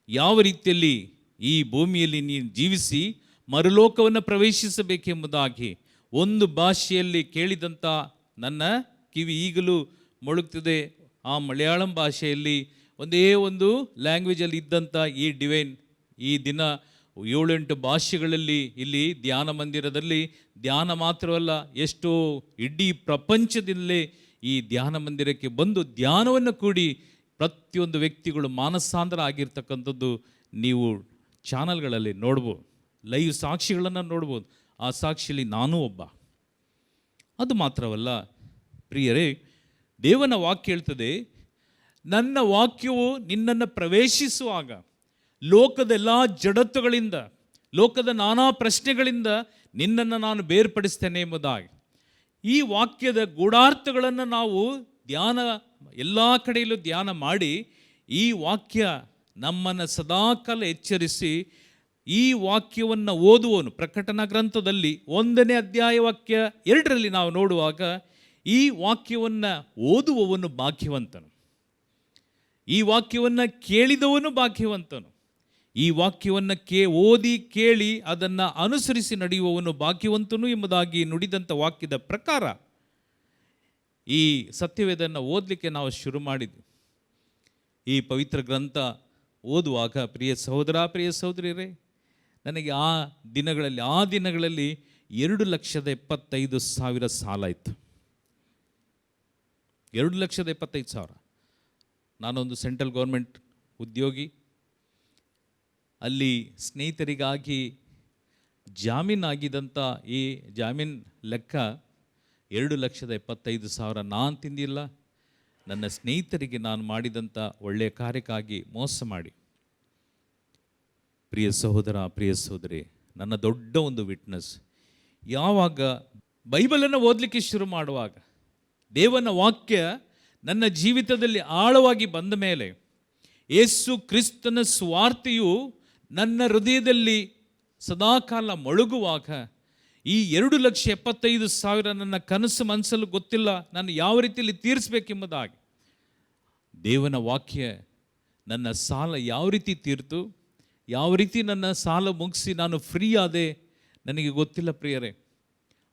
ಯಾವ ರೀತಿಯಲ್ಲಿ ಈ ಭೂಮಿಯಲ್ಲಿ ನೀನು ಜೀವಿಸಿ ಮರುಲೋಕವನ್ನು ಪ್ರವೇಶಿಸಬೇಕೆಂಬುದಾಗಿ ಒಂದು ಭಾಷೆಯಲ್ಲಿ ಕೇಳಿದಂಥ ನನ್ನ ಕಿವಿ ಈಗಲೂ ಮೊಳಗ್ತಿದೆ. ಆ ಮಲಯಾಳಂ ಭಾಷೆಯಲ್ಲಿ ಒಂದೇ ಒಂದು ಲ್ಯಾಂಗ್ವೇಜಲ್ಲಿ ಇದ್ದಂಥ ಈ ಡಿವೈನ್ ಈ ದಿನ 7-8 ಭಾಷೆಗಳಲ್ಲಿ ಇಲ್ಲಿ ಧ್ಯಾನ ಮಂದಿರದಲ್ಲಿ ಧ್ಯಾನ ಮಾತ್ರವಲ್ಲ, ಎಷ್ಟೋ ಇಡೀ ಪ್ರಪಂಚದಲ್ಲೇ ಈ ಧ್ಯಾನ ಮಂದಿರಕ್ಕೆ ಬಂದು ಧ್ಯಾನವನ್ನು ಕೂಡಿ ಪ್ರತಿಯೊಂದು ವ್ಯಕ್ತಿಗಳು ಮಾನಸಾಂತರ ಆಗಿರ್ತಕ್ಕಂಥದ್ದು ನೀವು ಚಾನಲ್ಗಳಲ್ಲಿ ನೋಡ್ಬೋದು, ಲೈವ್ ಸಾಕ್ಷಿಗಳನ್ನು ನೋಡ್ಬೋದು. ಆ ಸಾಕ್ಷಿಯಲ್ಲಿ ನಾನೂ ಒಬ್ಬ. ಅದು ಮಾತ್ರವಲ್ಲ ಪ್ರಿಯರೇ, ದೇವನ ವಾಕ್ಯ ಹೇಳ್ತದೆ, ನನ್ನ ವಾಕ್ಯವು ನಿನ್ನನ್ನು ಪ್ರವೇಶಿಸುವಾಗ ಲೋಕದ ಎಲ್ಲ ಜಡತ್ತುಗಳಿಂದ, ಲೋಕದ ನಾನಾ ಪ್ರಶ್ನೆಗಳಿಂದ ನಿನ್ನನ್ನು ನಾನು ಬೇರ್ಪಡಿಸ್ತೇನೆ ಎಂಬುದಾಗಿ. ಈ ವಾಕ್ಯದ ಗೂಢಾರ್ಥಗಳನ್ನು ನಾವು ಎಲ್ಲ ಕಡೆಯಲ್ಲೂ ಧ್ಯಾನ ಮಾಡಿ ಈ ವಾಕ್ಯ ನಮ್ಮನ್ನು ಸದಾಕಾಲ ಎಚ್ಚರಿಸಿ, ಈ ವಾಕ್ಯವನ್ನು ಓದುವವನು, ಪ್ರಕಟಣಾ ಗ್ರಂಥದಲ್ಲಿ 1ನೇ ಅಧ್ಯಾಯ ವಾಕ್ಯ 2ರಲ್ಲಿ ನಾವು ನೋಡುವಾಗ ಈ ವಾಕ್ಯವನ್ನು ಓದುವವನು ಭಾಗ್ಯವಂತನು, ಈ ವಾಕ್ಯವನ್ನು ಕೇಳಿದವನು ಭಾಗ್ಯವಂತನು, ಈ ವಾಕ್ಯವನ್ನು ಓದಿ ಕೇಳಿ ಅದನ್ನು ಅನುಸರಿಸಿ ನಡೆಯುವವನು ಭಾಗ್ಯವಂತನು ಎಂಬುದಾಗಿ ನುಡಿದಂಥ ವಾಕ್ಯದ ಪ್ರಕಾರ ಈ ಸತ್ಯವೇದನ್ನು ಓದಲಿಕ್ಕೆ ನಾವು ಶುರು ಮಾಡಿದ್ವಿ. ಈ ಪವಿತ್ರ ಗ್ರಂಥ ಓದುವಾಗ ಪ್ರಿಯ ಸಹೋದರ, ಪ್ರಿಯ ಸಹೋದರಿಯರೇ, ನನಗೆ ಆ ದಿನಗಳಲ್ಲಿ 2,75,000 ಸಾಲ ಇತ್ತು. 2,75,000. ನಾನೊಂದು ಸೆಂಟ್ರಲ್ ಗೌರ್ಮೆಂಟ್ ಉದ್ಯೋಗಿ. ಅಲ್ಲಿ ಸ್ನೇಹಿತರಿಗಾಗಿ ಜಾಮೀನಾಗಿದ್ದಂಥ ಈ ಜಾಮೀನು ಲೆಕ್ಕ 2,75,000 ನಾನು ತಿಂದಿಲ್ಲ, ನನ್ನ ಸ್ನೇಹಿತರಿಗೆ ನಾನು ಮಾಡಿದಂಥ ಒಳ್ಳೆಯ ಕಾರ್ಯಕ್ಕಾಗಿ ಮೋಸ ಮಾಡಿ. ಪ್ರಿಯ ಸಹೋದರ, ಪ್ರಿಯ ಸಹೋದರಿ, ನನ್ನ ದೊಡ್ಡ ಒಂದು ವಿಟ್ನೆಸ್, ಯಾವಾಗ ಬೈಬಲನ್ನು ಓದಲಿಕ್ಕೆ ಶುರು ಮಾಡುವಾಗ, ದೇವನ ವಾಕ್ಯ ನನ್ನ ಜೀವಿತದಲ್ಲಿ ಆಳವಾಗಿ ಬಂದ ಮೇಲೆ, ಯೇಸು ಕ್ರಿಸ್ತನ ಸ್ವಾರ್ಥೆಯು ನನ್ನ ಹೃದಯದಲ್ಲಿ ಸದಾಕಾಲ ಮೊಳಗುವಾಗ, ಈ 2,75,000 ನನ್ನ ಕನಸು ಮನಸ್ಸಲ್ಲಿ ಗೊತ್ತಿಲ್ಲ ನಾನು ಯಾವ ರೀತಿಯಲ್ಲಿ ತೀರಿಸಬೇಕೆಂಬುದಾಗಿ, ದೇವನ ವಾಕ್ಯ ನನ್ನ ಸಾಲ ಯಾವ ರೀತಿ ತೀರ್ತು, ಯಾವ ರೀತಿ ನನ್ನ ಸಾಲ ಮುಗಿಸಿ ನಾನು ಫ್ರೀ ಆದೆ ನನಗೆ ಗೊತ್ತಿಲ್ಲ ಪ್ರಿಯರೇ.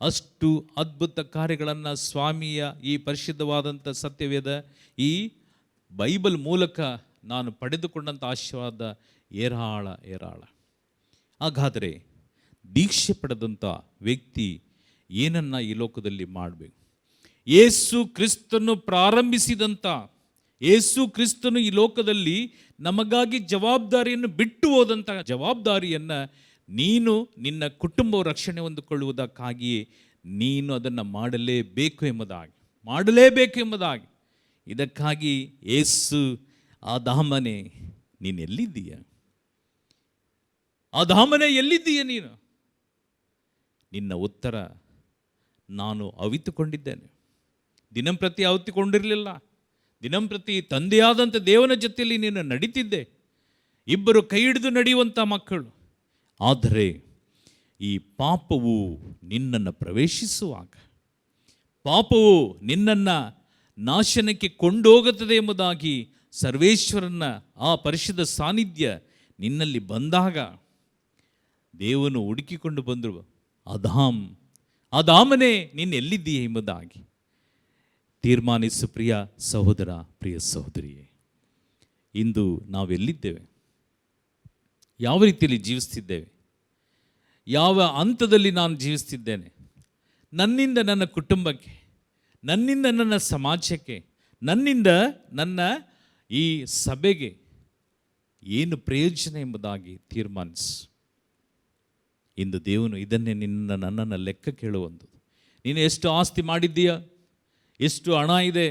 ಅಷ್ಟು ಅದ್ಭುತ ಕಾರ್ಯಗಳನ್ನು ಸ್ವಾಮಿಯ ಈ ಪರಿಶುದ್ಧವಾದಂಥ ಸತ್ಯವೇದ, ಈ ಬೈಬಲ್ ಮೂಲಕ ನಾನು ಪಡೆದುಕೊಂಡಂಥ ಆಶೀರ್ವಾದ ಏರಾಳ ಏರಾಳ. ಹಾಗಾದರೆ ದೀಕ್ಷೆ ಪಡೆದಂಥ ವ್ಯಕ್ತಿ ಏನನ್ನ ಈ ಲೋಕದಲ್ಲಿ ಮಾಡಬೇಕು? ಯೇಸು ಕ್ರಿಸ್ತನು ಪ್ರಾರಂಭಿಸಿದಂಥ, ಯೇಸು ಕ್ರಿಸ್ತನು ಈ ಲೋಕದಲ್ಲಿ ನಮಗಾಗಿ ಜವಾಬ್ದಾರಿಯನ್ನು ಬಿಟ್ಟು ಹೋದಂಥ ಜವಾಬ್ದಾರಿಯನ್ನು ನೀನು ನಿನ್ನ ಕುಟುಂಬ ರಕ್ಷಣೆ ಹೊಂದಿಕೊಳ್ಳುವುದಕ್ಕಾಗಿಯೇ ನೀನು ಅದನ್ನು ಮಾಡಲೇಬೇಕು ಎಂಬುದಾಗಿ ಇದಕ್ಕಾಗಿ ಯೇಸು, ಆದಾಮನೇ ನೀನು ಎಲ್ಲಿದ್ದೀಯ? ಆದಾಮನೇ ಎಲ್ಲಿದ್ದೀಯ ನೀನು? ನಿನ್ನ ಉತ್ತರ, ನಾನು ಅವಿತುಕೊಂಡಿದ್ದೇನೆ. ದಿನಂಪ್ರತಿ ಅವಿತುಕೊಂಡಿರಲಿಲ್ಲ, ದಿನಂಪ್ರತಿ ತಂದೆಯಾದಂಥ ದೇವನ ಜೊತೆಯಲ್ಲಿ ನೀನು ನಡೀತಿದ್ದೆ, ಇಬ್ಬರು ಕೈ ಹಿಡಿದು ನಡೆಯುವಂಥ ಮಕ್ಕಳು. ಆದರೆ ಈ ಪಾಪವು ನಿನ್ನನ್ನು ಪ್ರವೇಶಿಸುವಾಗ, ಪಾಪವು ನಿನ್ನನ್ನು ನಾಶನಕ್ಕೆ ಕೊಂಡೋಗುತ್ತದೆ ಎಂಬುದಾಗಿ ಸರ್ವೇಶ್ವರನ ಆ ಪರಿಶುದ್ಧ ಸಾನ್ನಿಧ್ಯ ನಿನ್ನಲ್ಲಿ ಬಂದಾಗ ದೇವನು ಹುಡುಕಿಕೊಂಡು ಬಂದರು, ಆದಾಮನೇ ನೀನು ಎಲ್ಲಿದ್ದೀಯ ಎಂಬುದಾಗಿ. ತೀರ್ಮಾನಿಸು ಪ್ರಿಯ ಸಹೋದರ, ಪ್ರಿಯ ಸಹೋದರಿಯೇ, ಇಂದು ನಾವೆಲ್ಲಿದ್ದೇವೆ? ಯಾವ ರೀತಿಯಲ್ಲಿ ಜೀವಿಸ್ತಿದ್ದೇವೆ? ಯಾವ ಹಂತದಲ್ಲಿ ನಾನು ಜೀವಿಸ್ತಿದ್ದೇನೆ? ನನ್ನಿಂದ ನನ್ನ ಕುಟುಂಬಕ್ಕೆ, ನನ್ನಿಂದ ನನ್ನ ಸಮಾಜಕ್ಕೆ, ನನ್ನಿಂದ ನನ್ನ ಈ ಸಭೆಗೆ ಏನು ಪ್ರಯೋಜನ ಎಂಬುದಾಗಿ ತೀರ್ಮಾನಿಸು. ಇಂದು ದೇವನು ಇದನ್ನೇ ನನ್ನನ್ನು ಲೆಕ್ಕ ಕೇಳುವಂಥದ್ದು. ನೀನು ಎಷ್ಟು ಆಸ್ತಿ ಮಾಡಿದ್ದೀಯ? ಎಷ್ಟು ಹಣ ಇದೆ?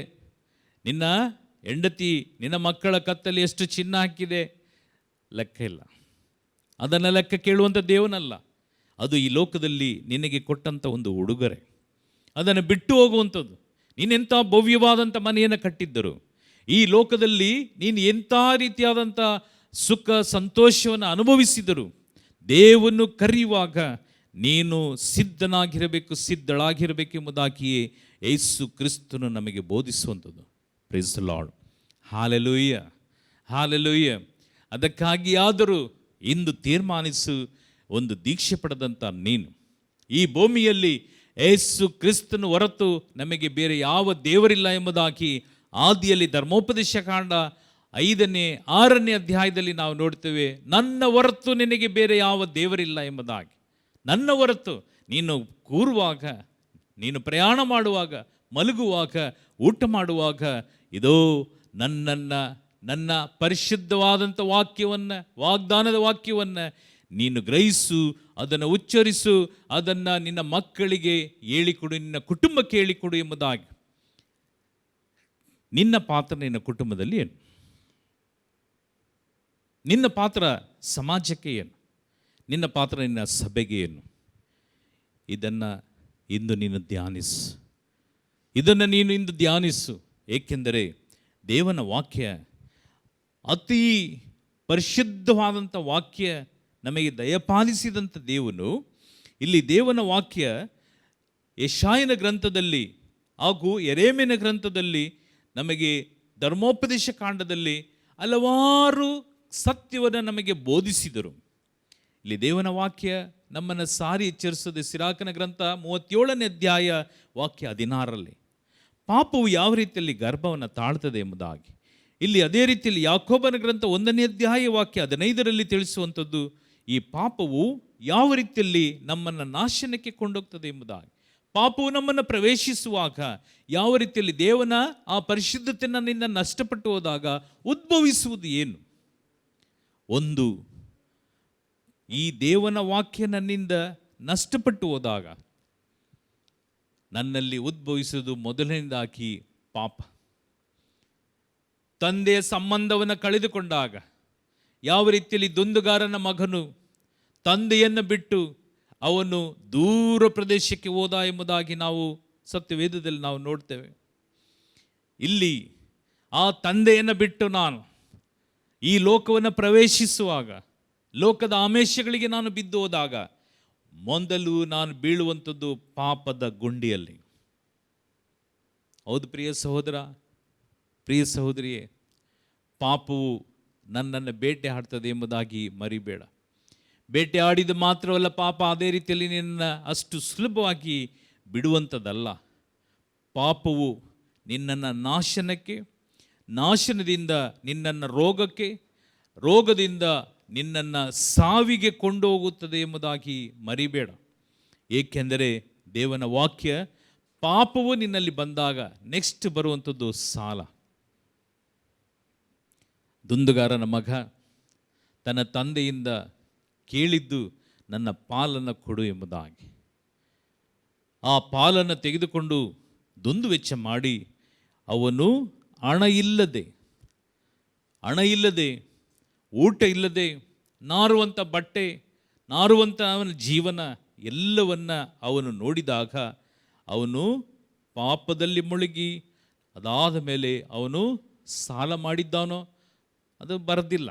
ನಿನ್ನ ಹೆಂಡತಿ, ನಿನ್ನ ಮಕ್ಕಳ ಕತ್ತಲ್ಲಿ ಎಷ್ಟು ಚಿನ್ನ ಹಾಕಿದೆ? ಲೆಕ್ಕ ಇಲ್ಲ. ಅದನ್ನು ಲೆಕ್ಕ ಕೇಳುವಂಥ ದೇವನಲ್ಲ. ಅದು ಈ ಲೋಕದಲ್ಲಿ ನಿನಗೆ ಕೊಟ್ಟಂಥ ಒಂದು ಉಡುಗೊರೆ. ಅದನ್ನು ಬಿಟ್ಟು ಹೋಗುವಂಥದ್ದು. ನೀನೆಂಥ ಭವ್ಯವಾದಂಥ ಮನೆಯನ್ನು ಕಟ್ಟಿದ್ದರು, ಈ ಲೋಕದಲ್ಲಿ ನೀನು ಎಂಥ ರೀತಿಯಾದಂಥ ಸುಖ ಸಂತೋಷವನ್ನು ಅನುಭವಿಸಿದರು, ದೇವನು ಕರೆಯುವಾಗ ನೀನು ಸಿದ್ಧಳಾಗಿರಬೇಕು ಎಂಬುದಾಗಿಯೇ ಯೇಸು ಕ್ರಿಸ್ತನು ನಮಗೆ ಬೋಧಿಸುವಂಥದ್ದು. Praise the lord. Hallelujah, hallelujah. ಅದಕ್ಕಾಗಿಯಾದರೂ ಇಂದು ತೀರ್ಮಾನಿಸು, ಒಂದು ದೀಕ್ಷೆ ಪಡೆದಂಥ ನೀನು ಈ ಭೂಮಿಯಲ್ಲಿ ಯೇಸು ಕ್ರಿಸ್ತನು ಹೊರತು ನಮಗೆ ಬೇರೆ ಯಾವ ದೇವರಿಲ್ಲ ಎಂಬುದಾಗಿ ಆದಿಯಲ್ಲಿ ಧರ್ಮೋಪದೇಶ ಕಾಂಡ 5ನೇ 6ನೇ ಅಧ್ಯಾಯದಲ್ಲಿ ನಾವು ನೋಡ್ತೇವೆ. ನನ್ನ ಹೊರತು ನಿನಗೆ ಬೇರೆ ಯಾವ ದೇವರಿಲ್ಲ ಎಂಬುದಾಗಿ. ನನ್ನ ಹೊರತು ನೀನು ಕೂರುವಾಗ, ನೀನು ಪ್ರಯಾಣ ಮಾಡುವಾಗ, ಮಲಗುವಾಗ, ಊಟ ಮಾಡುವಾಗ, ಇದೋ ನನ್ನ ಪರಿಶುದ್ಧವಾದಂಥ ವಾಕ್ಯವನ್ನು, ವಾಗ್ದಾನದ ವಾಕ್ಯವನ್ನು ನೀನು ಗ್ರಹಿಸು, ಅದನ್ನು ಉಚ್ಚರಿಸು, ಅದನ್ನು ನಿನ್ನ ಮಕ್ಕಳಿಗೆ ಹೇಳಿಕೊಡು, ನಿನ್ನ ಕುಟುಂಬಕ್ಕೆ ಹೇಳಿಕೊಡು ಎಂಬುದಾಗಿ. ನಿನ್ನ ಪಾತ್ರ ನಿನ್ನ ಕುಟುಂಬದಲ್ಲಿ ಏನು? ನಿನ್ನ ಪಾತ್ರ ಸಮಾಜಕ್ಕೆ ಏನು? ನಿನ್ನ ಪಾತ್ರ ನಿನ್ನ ಸಭೆಗೆ ಏನು? ಇದನ್ನು ಇಂದು ನೀನು ಧ್ಯಾನಿಸು. ಇದನ್ನು ನೀನು ಇಂದು ಧ್ಯಾನಿಸು. ಏಕೆಂದರೆ ದೇವನ ವಾಕ್ಯ ಅತಿ ಪರಿಶುದ್ಧವಾದಂಥ ವಾಕ್ಯ ನಮಗೆ ದಯಪಾಲಿಸಿದಂಥ ದೇವನು ಇಲ್ಲಿ ದೇವನ ವಾಕ್ಯ ಯೆಶಾಯನ ಗ್ರಂಥದಲ್ಲಿ ಹಾಗೂ ಯೆರೆಮೀಯನ ಗ್ರಂಥದಲ್ಲಿ ನಮಗೆ ಧರ್ಮೋಪದೇಶ ಕಾಂಡದಲ್ಲಿ ಹಲವಾರು ಸತ್ಯವನ್ನು ನಮಗೆ ಬೋಧಿಸಿದರು. ಇಲ್ಲಿ ದೇವನ ವಾಕ್ಯ ನಮ್ಮನ್ನು ಸಾರಿ ಎಚ್ಚರಿಸದೆ ಸಿರಾಕನ ಗ್ರಂಥ 37ನೇ ಅಧ್ಯಾಯ ವಾಕ್ಯ 16ರಲ್ಲಿ ಪಾಪವು ಯಾವ ರೀತಿಯಲ್ಲಿ ಗರ್ಭವನ್ನು ತಾಳ್ತದೆ ಎಂಬುದಾಗಿ, ಇಲ್ಲಿ ಅದೇ ರೀತಿಯಲ್ಲಿ ಯಾಕೋಬನ ಗ್ರಂಥ 1ನೇ ಅಧ್ಯಾಯ ವಾಕ್ಯ 15ರಲ್ಲಿ ತಿಳಿಸುವಂಥದ್ದು ಈ ಪಾಪವು ಯಾವ ರೀತಿಯಲ್ಲಿ ನಮ್ಮನ್ನು ನಾಶನಕ್ಕೆ ಕೊಂಡೋಗ್ತದೆ ಎಂಬುದಾಗಿ. ಪಾಪವು ನಮ್ಮನ್ನು ಪ್ರವೇಶಿಸುವಾಗ ಯಾವ ರೀತಿಯಲ್ಲಿ ದೇವನ ಆ ಪರಿಶುದ್ಧತೆಯಿಂದ ನಷ್ಟಪಟ್ಟು ಹೋದಾಗ ಉದ್ಭವಿಸುವುದು ಏನು? ಒಂದು ಈ ದೇವನ ವಾಕ್ಯ ನನ್ನಿಂದ ನಷ್ಟಪಟ್ಟು ಹೋದಾಗ ನನ್ನಲ್ಲಿ ಉದ್ಭವಿಸುವುದು ಮೊದಲನೇದಾಗಿ ಪಾಪ. ತಂದೆಯ ಸಂಬಂಧವನ್ನು ಕಳೆದುಕೊಂಡಾಗ ಯಾವ ರೀತಿಯಲ್ಲಿ ದುಂದುಗಾರನ ಮಗನು ತಂದೆಯನ್ನು ಬಿಟ್ಟು ಅವನು ದೂರ ಪ್ರದೇಶಕ್ಕೆ ಹೋದ ಎಂಬುದಾಗಿ ನಾವು ಸತ್ಯವೇದದಲ್ಲಿ ನಾವು ನೋಡ್ತೇವೆ. ಇಲ್ಲಿ ಆ ತಂದೆಯನ್ನು ಬಿಟ್ಟು ನಾನು ಈ ಲೋಕವನ್ನು ಪ್ರವೇಶಿಸುವಾಗ, ಲೋಕದ ಆಮೇಶಗಳಿಗೆ ನಾನು ಬಿದ್ದು ಹೋದಾಗ ಮೊದಲು ನಾನು ಬೀಳುವಂಥದ್ದು ಪಾಪದ ಗುಂಡಿಯಲ್ಲಿ. ಹೌದು ಪ್ರಿಯ ಸಹೋದರ, ಪ್ರಿಯ ಸಹೋದರಿಯೇ, ಪಾಪವು ನನ್ನನ್ನು ಬೇಟೆ ಆಡ್ತದೆ ಎಂಬುದಾಗಿ ಮರಿಬೇಡ. ಬೇಟೆ ಆಡಿದ ಮಾತ್ರವಲ್ಲ, ಪಾಪ ಅದೇ ರೀತಿಯಲ್ಲಿ ನಿನ್ನ ಅಷ್ಟು ಸುಲಭವಾಗಿ ಬಿಡುವಂಥದ್ದಲ್ಲ. ಪಾಪವು ನಿನ್ನನ್ನು ನಾಶನಕ್ಕೆ, ನಾಶನದಿಂದ ನಿನ್ನನ್ನು ರೋಗಕ್ಕೆ, ರೋಗದಿಂದ ನಿನ್ನನ್ನು ಸಾವಿಗೆ ಕೊಂಡೋಗುತ್ತದೆ ಎಂಬುದಾಗಿ ಮರಿಬೇಡ. ಏಕೆಂದರೆ ದೇವನ ವಾಕ್ಯ, ಪಾಪವು ನಿನ್ನಲ್ಲಿ ಬಂದಾಗ ನೆಕ್ಸ್ಟ್ ಬರುವಂಥದ್ದು ಸಾಲ. ದುಂದುಗಾರನ ಮಗ ತನ್ನ ತಂದೆಯಿಂದ ಕೇಳಿದ್ದು ನನ್ನ ಪಾಲನ್ನು ಕೊಡು ಎಂಬುದಾಗಿ. ಆ ಪಾಲನ್ನು ತೆಗೆದುಕೊಂಡು ದುಂದು ವೆಚ್ಚ ಮಾಡಿ ಅವನು ಹಣ ಇಲ್ಲದೆ ಊಟ ಇಲ್ಲದೆ ನಾರುವಂಥ ಬಟ್ಟೆ, ನಾರುವಂಥ ಅವನ ಜೀವನ ಎಲ್ಲವನ್ನ ಅವನು ನೋಡಿದಾಗ ಅವನು ಪಾಪದಲ್ಲಿ ಮುಳುಗಿ ಅದಾದ ಮೇಲೆ ಅವನು ಸಾಲ ಮಾಡಿದ್ದಾನೋ ಅದು ಬರೆದಿಲ್ಲ.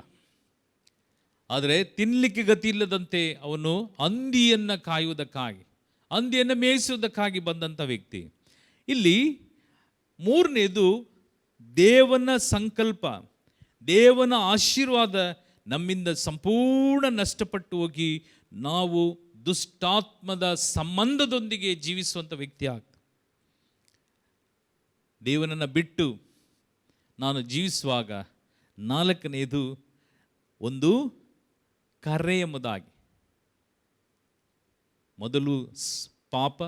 ಆದರೆ ತಿನ್ನಲಿಕ್ಕೆ ಗತಿ ಇಲ್ಲದಂತೆ ಅವನು ಹಂದಿಯನ್ನು ಕಾಯುವುದಕ್ಕಾಗಿ, ಹಂದಿಯನ್ನು ಮೇಯಿಸುವುದಕ್ಕಾಗಿ ಬಂದಂಥ ವ್ಯಕ್ತಿ. ಇಲ್ಲಿ ಮೂರನೇದು ದೇವನ ಸಂಕಲ್ಪ, ದೇವನ ಆಶೀರ್ವಾದ ನಮ್ಮಿಂದ ಸಂಪೂರ್ಣ ನಷ್ಟಪಟ್ಟು ಹೋಗಿ ನಾವು ದುಷ್ಟಾತ್ಮದ ಸಂಬಂಧದೊಂದಿಗೆ ಜೀವಿಸುವಂಥ ವ್ಯಕ್ತಿ ಆಗ್ತದೆ. ದೇವನನ್ನು ಬಿಟ್ಟು ನಾನು ಜೀವಿಸುವಾಗ ನಾಲ್ಕನೆಯದು ಒಂದು ಕರೆ ಎಂಬುದಾಗಿ. ಮೊದಲು ಪಾಪ,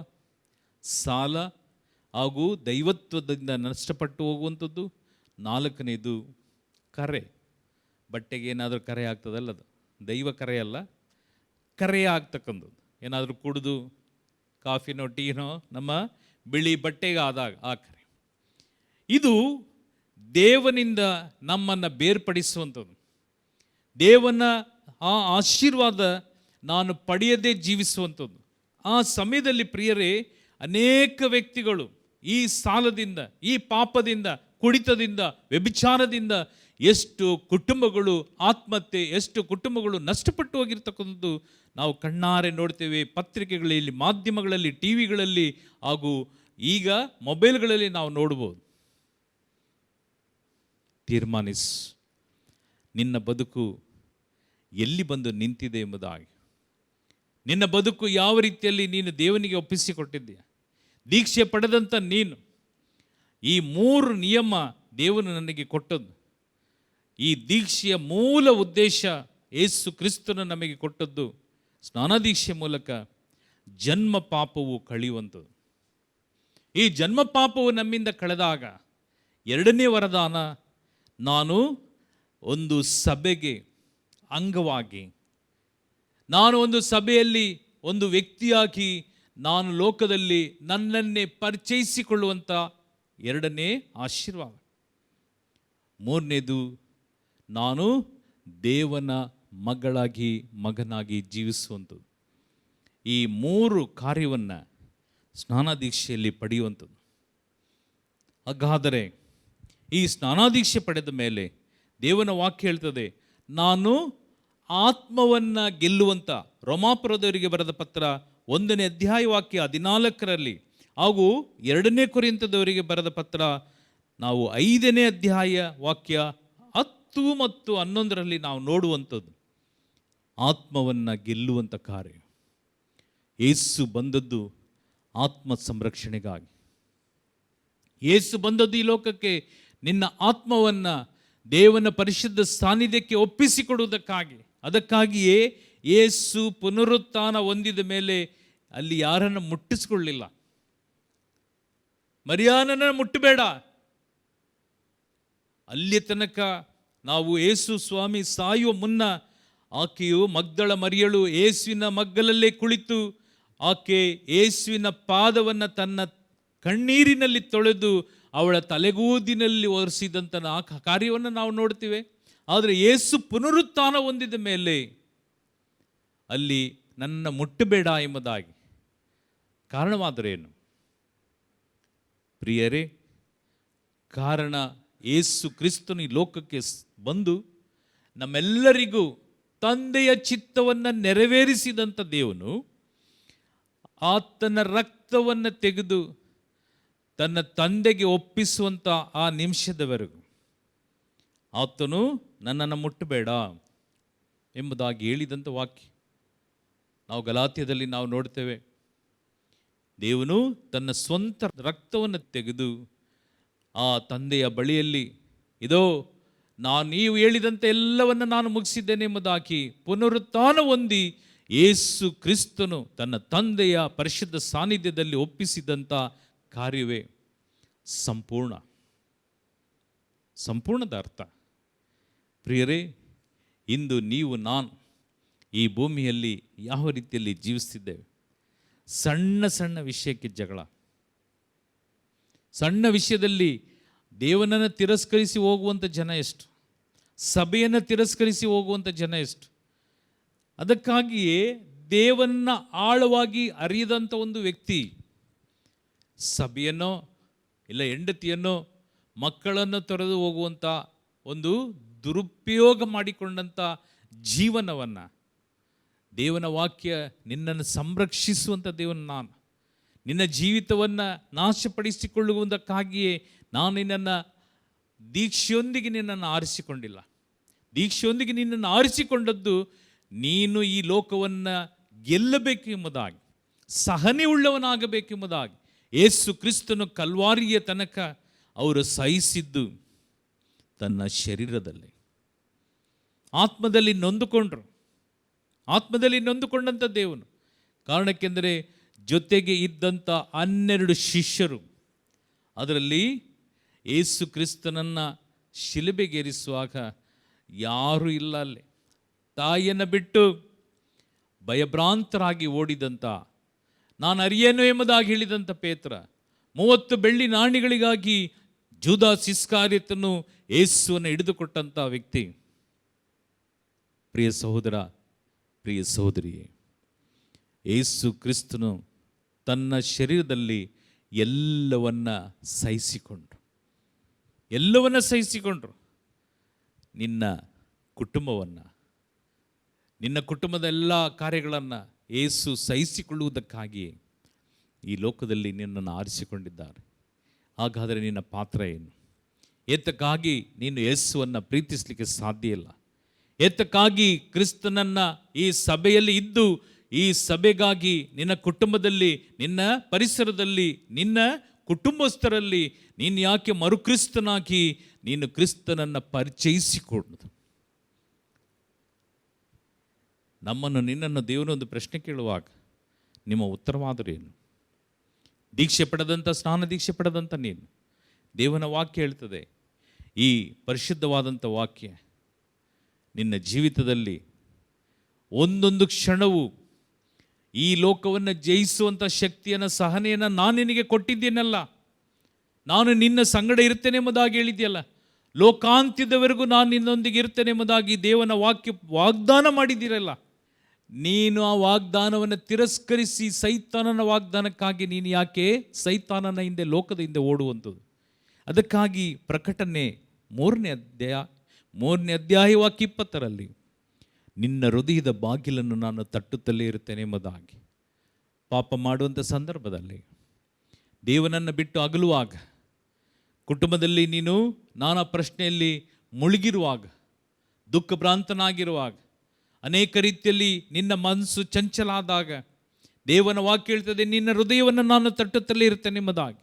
ಸಾಲ ಹಾಗೂ ದೈವತ್ವದಿಂದ ನಷ್ಟಪಟ್ಟು ಹೋಗುವಂಥದ್ದು. ನಾಲ್ಕನೇದು ಕರೆ. ಬಟ್ಟೆಗೆ ಏನಾದರೂ ಕರೆ ಆಗ್ತದಲ್ಲ, ಅದು ದೈವ ಕರೆ ಅಲ್ಲ, ಕರೆ ಆಗ್ತಕ್ಕಂಥದ್ದು. ಏನಾದರೂ ಕುಡಿದು ಕಾಫಿನೋ ಟೀನೋ ನಮ್ಮ ಬಿಳಿ ಬಟ್ಟೆಗೆ ಆದಾಗ ಆ ಕರೆ. ಇದು ದೇವನಿಂದ ನಮ್ಮನ್ನು ಬೇರ್ಪಡಿಸುವಂಥದ್ದು. ದೇವನ ಆ ಆಶೀರ್ವಾದ ನಾನು ಪಡೆಯದೇ ಜೀವಿಸುವಂಥದ್ದು. ಆ ಸಮಯದಲ್ಲಿ ಪ್ರಿಯರೇ, ಅನೇಕ ವ್ಯಕ್ತಿಗಳು ಈ ಸಾಲದಿಂದ, ಈ ಪಾಪದಿಂದ, ಕುಡಿತದಿಂದ, ವ್ಯಭಿಚಾರದಿಂದ ಎಷ್ಟು ಕುಟುಂಬಗಳು ಆತ್ಮಹತ್ಯೆ, ಎಷ್ಟು ಕುಟುಂಬಗಳು ನಷ್ಟಪಟ್ಟು ಹೋಗಿರ್ತಕ್ಕಂಥದ್ದು ನಾವು ಕಣ್ಣಾರೆ ನೋಡ್ತೇವೆ. ಪತ್ರಿಕೆಗಳಲ್ಲಿ, ಮಾಧ್ಯಮಗಳಲ್ಲಿ, ಟಿ ವಿಗಳಲ್ಲಿ ಹಾಗೂ ಈಗ ಮೊಬೈಲ್ಗಳಲ್ಲಿ ನಾವು ನೋಡ್ಬೋದು. ತೀರ್ಮಾನಿಸು, ನಿನ್ನ ಬದುಕು ಎಲ್ಲಿ ಬಂದು ನಿಂತಿದೆ ಎಂಬುದಾಗಿ. ನಿನ್ನ ಬದುಕು ಯಾವ ರೀತಿಯಲ್ಲಿ ನೀನು ದೇವನಿಗೆ ಒಪ್ಪಿಸಿಕೊಟ್ಟಿದ್ದೀಯ. ದೀಕ್ಷೆ ಪಡೆದಂಥ ನೀನು, ಈ 3 ನಿಯಮ ದೇವನು ನನಗೆ ಕೊಟ್ಟದ್ದು. ಈ ದೀಕ್ಷೆಯ ಮೂಲ ಉದ್ದೇಶ, ಯೇಸು ಕ್ರಿಸ್ತನು ನಮಗೆ ಕೊಟ್ಟದ್ದು ಸ್ನಾನ ದೀಕ್ಷೆ ಮೂಲಕ ಜನ್ಮ ಪಾಪವು ಕಳೆಯುವಂಥದ್ದು. ಈ ಜನ್ಮ ಪಾಪವು ನಮ್ಮಿಂದ ಕಳೆದಾಗ ಎರಡನೇ ವರದಾನ, ನಾನು ಒಂದು ಸಭೆಗೆ ಅಂಗವಾಗಿ, ನಾನು ಒಂದು ಸಭೆಯಲ್ಲಿ ಒಂದು ವ್ಯಕ್ತಿಯಾಗಿ ನಾನು ಲೋಕದಲ್ಲಿ ನನ್ನನ್ನೇ ಪರಿಚಯಿಸಿಕೊಳ್ಳುವಂಥ ಎರಡನೇ ಆಶೀರ್ವಾದ. ಮೂರನೇದು, ನಾನು ದೇವನ ಮಗನಾಗಿ ಜೀವಿಸುವಂಥದ್ದು. ಈ 3 ಕಾರ್ಯವನ್ನು ಸ್ನಾನದೀಕ್ಷೆಯಲ್ಲಿ ಪಡೆಯುವಂಥದ್ದು. ಹಾಗಾದರೆ ಈ ಸ್ನಾನಾದೀಕ್ಷೆ ಪಡೆದ ಮೇಲೆ ದೇವನ ವಾಕ್ಯ ಹೇಳ್ತದೆ, ನಾನು ಆತ್ಮವನ್ನು ಗೆಲ್ಲುವಂಥ, ರೋಮಾಪುರದವರಿಗೆ ಬರೆದ ಪತ್ರ 1ನೇ ಅಧ್ಯಾಯ ವಾಕ್ಯ 14ರಲ್ಲಿ ಹಾಗೂ 2ನೇ ಕೊರಿಂಥದವರಿಗೆ ಬರೆದ ಪತ್ರ ನಾವು 5ನೇ ಅಧ್ಯಾಯ ವಾಕ್ಯ 10 ಮತ್ತು 11ರಲ್ಲಿ ನಾವು ನೋಡುವಂಥದ್ದು ಆತ್ಮವನ್ನು ಗೆಲ್ಲುವಂಥ ಕಾರ್ಯ. ಯೇಸು ಬಂದದ್ದು ಆತ್ಮ ಸಂರಕ್ಷಣೆಗಾಗಿ. ಯೇಸು ಬಂದದ್ದು ಈ ಲೋಕಕ್ಕೆ ನಿನ್ನ ಆತ್ಮವನ್ನು ದೇವನ ಪರಿಶುದ್ಧ ಸಾನ್ನಿಧ್ಯಕ್ಕೆ ಒಪ್ಪಿಸಿಕೊಡುವುದಕ್ಕಾಗಿ. ಅದಕ್ಕಾಗಿಯೇ ಯೇಸು ಪುನರುತ್ಥಾನ ಹೊಂದಿದ ಮೇಲೆ ಅಲ್ಲಿ ಯಾರನ್ನು ಮುಟ್ಟಿಸಿಕೊಳ್ಳಿಲ್ಲ. ಮರಿಯಾನನ ಮುಟ್ಟಬೇಡ, ಅಲ್ಲಿ ತನಕ ನಾವು ಯೇಸು ಸ್ವಾಮಿ ಸಾಯುವ ಮುನ್ನ ಆಕೆಯು ಮಗ್ದಳ ಮರಿಯಳು ಯೇಸುವಿನ ಮಗ್ಗಲಲ್ಲೇ ಕುಳಿತು ಆಕೆ ಯೇಸುವಿನ ಪಾದವನ್ನು ತನ್ನ ಕಣ್ಣೀರಿನಲ್ಲಿ ತೊಳೆದು ಅವಳ ತಲೆಗೂದಿನಲ್ಲಿ ಒರೆಸಿದಂಥ ಆ ಕಾರ್ಯವನ್ನು ನಾವು ನೋಡ್ತೀವಿ. ಆದರೆ ಯೇಸು ಪುನರುತ್ಥಾನ ಹೊಂದಿದ ಮೇಲೆ ಅಲ್ಲಿ ನನ್ನ ಮುಟ್ಟಬೇಡ ಎಂಬುದಾಗಿ ಕಾರಣವಾದರೇನು ಪ್ರಿಯರೇ? ಕಾರಣ ಯೇಸು ಕ್ರಿಸ್ತನು ಈ ಲೋಕಕ್ಕೆ ಬಂದು ನಮ್ಮೆಲ್ಲರಿಗೂ ತಂದೆಯ ಚಿತ್ತವನ್ನು ನೆರವೇರಿಸಿದಂಥ ದೇವನು ಆತನ ರಕ್ತವನ್ನು ತೆಗೆದು ತನ್ನ ತಂದೆಗೆ ಒಪ್ಪಿಸುವಂಥ ಆ ನಿಮಿಷದವರೆಗೂ ಆತನು ನನ್ನನ್ನು ಮುಟ್ಟಬೇಡ ಎಂಬುದಾಗಿ ಹೇಳಿದಂಥ ವಾಕ್ಯ ನಾವು ಗಲಾತ್ಯದಲ್ಲಿ ನಾವು ನೋಡ್ತೇವೆ. ದೇವನು ತನ್ನ ಸ್ವಂತ ರಕ್ತವನ್ನು ತೆಗೆದು ಆ ತಂದೆಯ ಬಳಿಯಲ್ಲಿ ಇದೋ ನೀವು ಹೇಳಿದಂತೆ ಎಲ್ಲವನ್ನು ನಾನು ಮುಗಿಸಿದ್ದೇನೆ ಎಂಬುದಾಗಿ ಪುನರುತ್ಥಾನ ಹೊಂದಿ ಯೇಸು ಕ್ರಿಸ್ತನು ತನ್ನ ತಂದೆಯ ಪರಿಶುದ್ಧ ಸಾನ್ನಿಧ್ಯದಲ್ಲಿ ಒಪ್ಪಿಸಿದಂಥ ಕಾರ್ಯವೇ ಸಂಪೂರ್ಣದ ಅರ್ಥ. ಪ್ರಿಯರೇ, ಇಂದು ನೀವು ನಾನು ಈ ಭೂಮಿಯಲ್ಲಿ ಯಾವ ರೀತಿಯಲ್ಲಿ ಜೀವಿಸ್ತಿದ್ದೇವೆ? ಸಣ್ಣ ಸಣ್ಣ ವಿಷಯಕ್ಕೆ ಜಗಳ, ಸಣ್ಣ ವಿಷಯದಲ್ಲಿ ದೇವನನ್ನು ತಿರಸ್ಕರಿಸಿ ಹೋಗುವಂಥ ಜನ ಎಷ್ಟು, ಸಭೆಯನ್ನು ತಿರಸ್ಕರಿಸಿ ಹೋಗುವಂಥ ಜನ ಎಷ್ಟು. ಅದಕ್ಕಾಗಿಯೇ ದೇವನ್ನ ಆಳವಾಗಿ ಅರಿಯದಂಥ ಒಂದು ವ್ಯಕ್ತಿ ಸಭೆಯನ್ನೋ ಇಲ್ಲ ಹೆಂಡತಿಯನ್ನೋ ಮಕ್ಕಳನ್ನು ತೊರೆದು ಹೋಗುವಂಥ ಒಂದು ದುರುಪಯೋಗ ಮಾಡಿಕೊಂಡಂಥ ಜೀವನವನ್ನು ದೇವನ ವಾಕ್ಯ ನಿನ್ನನ್ನು ಸಂರಕ್ಷಿಸುವಂಥ ದೇವನ ನಾನು ನಿನ್ನ ಜೀವಿತವನ್ನು ನಾಶಪಡಿಸಿಕೊಳ್ಳುವುದಕ್ಕಾಗಿಯೇ ನಾನು ನಿನ್ನನ್ನು ದೀಕ್ಷೆಯೊಂದಿಗೆ ನಿನ್ನನ್ನು ಆರಿಸಿಕೊಂಡಿಲ್ಲ. ದೀಕ್ಷೆಯೊಂದಿಗೆ ನಿನ್ನನ್ನು ಆರಿಸಿಕೊಂಡದ್ದು ನೀನು ಈ ಲೋಕವನ್ನು ಗೆಲ್ಲಬೇಕು ಎಂಬುದಾಗಿ, ಸಹನೆ ಉಳ್ಳವನಾಗಬೇಕೆಂಬುದಾಗಿ. ಯೇಸು ಕ್ರಿಸ್ತನು ಕಲ್ವಾರಿಯ ತನಕ ಅವರು ಸಹಿಸಿದ್ದು ತನ್ನ ಶರೀರದಲ್ಲಿ ಆತ್ಮದಲ್ಲಿ ನೊಂದುಕೊಂಡಂಥ ದೇವನು. ಕಾರಣಕ್ಕೆಂದರೆ ಜೊತೆಗೆ ಇದ್ದಂಥ 12 ಶಿಷ್ಯರು, ಅದರಲ್ಲಿ ಯೇಸು ಕ್ರಿಸ್ತನನ್ನು ಶಿಲುಬೆಗೇರಿಸುವಾಗ ಯಾರೂ ಇಲ್ಲ ಅಲ್ಲಿ. ತಾಯಿಯನ್ನು ಬಿಟ್ಟು ಭಯಭ್ರಾಂತರಾಗಿ ಓಡಿದಂಥ, ನಾನು ಅರಿಯೇನು ಎಂಬುದಾಗಿ ಹೇಳಿದಂಥ ಪೇತ್ರ, 30 ಬೆಳ್ಳಿ ನಾಣ್ಯಗಳಿಗಾಗಿ ಜೂದಾಸ್ ಇಸ್ಕರಿಯೋತನು ಯೇಸುವನ್ನು ಹಿಡಿದುಕೊಟ್ಟಂಥ ವ್ಯಕ್ತಿ. ಪ್ರಿಯ ಸಹೋದರ, ಪ್ರಿಯ ಸಹೋದರಿಯೇ, ಯೇಸು ಕ್ರಿಸ್ತನು ತನ್ನ ಶರೀರದಲ್ಲಿ ಎಲ್ಲವನ್ನ ಸಹಿಸಿಕೊಂಡ್ರು. ನಿನ್ನ ಕುಟುಂಬದ ಎಲ್ಲ ಕಾರ್ಯಗಳನ್ನು ಯೇಸು ಸಹಿಸಿಕೊಳ್ಳುವುದಕ್ಕಾಗಿಯೇ ಈ ಲೋಕದಲ್ಲಿ ನಿನ್ನನ್ನು ಆರಿಸಿಕೊಂಡಿದ್ದಾರೆ. ಹಾಗಾದರೆ ನಿನ್ನ ಪಾತ್ರ ಏನು? ಏತಕ್ಕಾಗಿ ನೀನು ಯೇಸುವನ್ನು ಪ್ರೀತಿಸಲಿಕ್ಕೆ ಸಾಧ್ಯ ಇಲ್ಲ? ಏತಕ್ಕಾಗಿ ಕ್ರಿಸ್ತನನ್ನು ಈ ಸಭೆಯಲ್ಲಿ ಇದ್ದು ಈ ಸಭೆಗಾಗಿ ನಿನ್ನ ಕುಟುಂಬದಲ್ಲಿ, ನಿನ್ನ ಪರಿಸರದಲ್ಲಿ, ನಿನ್ನ ಕುಟುಂಬಸ್ಥರಲ್ಲಿ ನೀನು ಯಾಕೆ ಮರುಕ್ರಿಸ್ತನಾಗಿ ನೀನು ಕ್ರಿಸ್ತನನ್ನು ಪರಿಚಯಿಸಿಕೊಳ್ಳುವುದು? ನಿನ್ನನ್ನು ದೇವರೊಂದು ಪ್ರಶ್ನೆ ಕೇಳುವಾಗ ನಿಮ್ಮ ಉತ್ತರವಾದರೇನು? ಸ್ನಾನ ದೀಕ್ಷೆ ಪಡೆದಂಥ ನೀನು, ದೇವನ ವಾಕ್ಯ ಹೇಳ್ತದೆ, ಈ ಪರಿಶುದ್ಧವಾದಂಥ ವಾಕ್ಯ ನಿನ್ನ ಜೀವಿತದಲ್ಲಿ ಒಂದೊಂದು ಕ್ಷಣವೂ ಈ ಲೋಕವನ್ನು ಜಯಿಸುವಂಥ ಶಕ್ತಿಯನ್ನು, ಸಹನೆಯನ್ನು ನಾನು ನಿನಗೆ ಕೊಟ್ಟಿದ್ದೇನಲ್ಲ, ನಾನು ನಿನ್ನ ಸಂಗಡ ಇರ್ತೇನೆ ಎಂಬುದಾಗಿ ಹೇಳಿದೆಯಲ್ಲ, ಲೋಕಾಂತ್ಯದವರೆಗೂ ನಾನು ನಿನ್ನೊಂದಿಗೆ ಇರ್ತೇನೆ ಎಂಬುದಾಗಿ ದೇವನ ವಾಕ್ಯ ವಾಗ್ದಾನ ಮಾಡಿದ್ದೀರಲ್ಲ. ನೀನು ಆ ವಾಗ್ದಾನವನ್ನು ತಿರಸ್ಕರಿಸಿ ಸೈತಾನನ ವಾಗ್ದಾನಕ್ಕಾಗಿ ನೀನು ಯಾಕೆ ಸೈತಾನನ ಹಿಂದೆ, ಲೋಕದ ಹಿಂದೆ ಓಡುವಂಥದ್ದು? ಅದಕ್ಕಾಗಿ ಪ್ರಕಟಣೆ 3ನೇ ಅಧ್ಯಾಯ ವಾಕ್ಯ 20ರಲ್ಲಿ ನಿನ್ನ ಹೃದಯದ ಬಾಗಿಲನ್ನು ನಾನು ತಟ್ಟುತ್ತಲೇ ಇರುತ್ತೇನೆ ಎಂಬುದಾಗಿ. ಪಾಪ ಮಾಡುವಂಥ ಸಂದರ್ಭದಲ್ಲಿ, ದೇವನನ್ನು ಬಿಟ್ಟು ಅಗಲುವಾಗ, ಕುಟುಂಬದಲ್ಲಿ ನೀನು ನಾನಾ ಪ್ರಶ್ನೆಯಲ್ಲಿ ಮುಳುಗಿರುವಾಗ, ದುಃಖಭ್ರಾಂತನಾಗಿರುವಾಗ, ಅನೇಕ ರೀತಿಯಲ್ಲಿ ನಿನ್ನ ಮನಸ್ಸು ಚಂಚಲಾದಾಗ, ದೇವನ ವಾಕ್ಯ ಹೇಳ್ತದೆ ನಿನ್ನ ಹೃದಯವನ್ನು ನಾನು ತಟ್ಟುತ್ತಲೇ ಇರ್ತೇನೆ ಎಂಬುದಾಗಿ.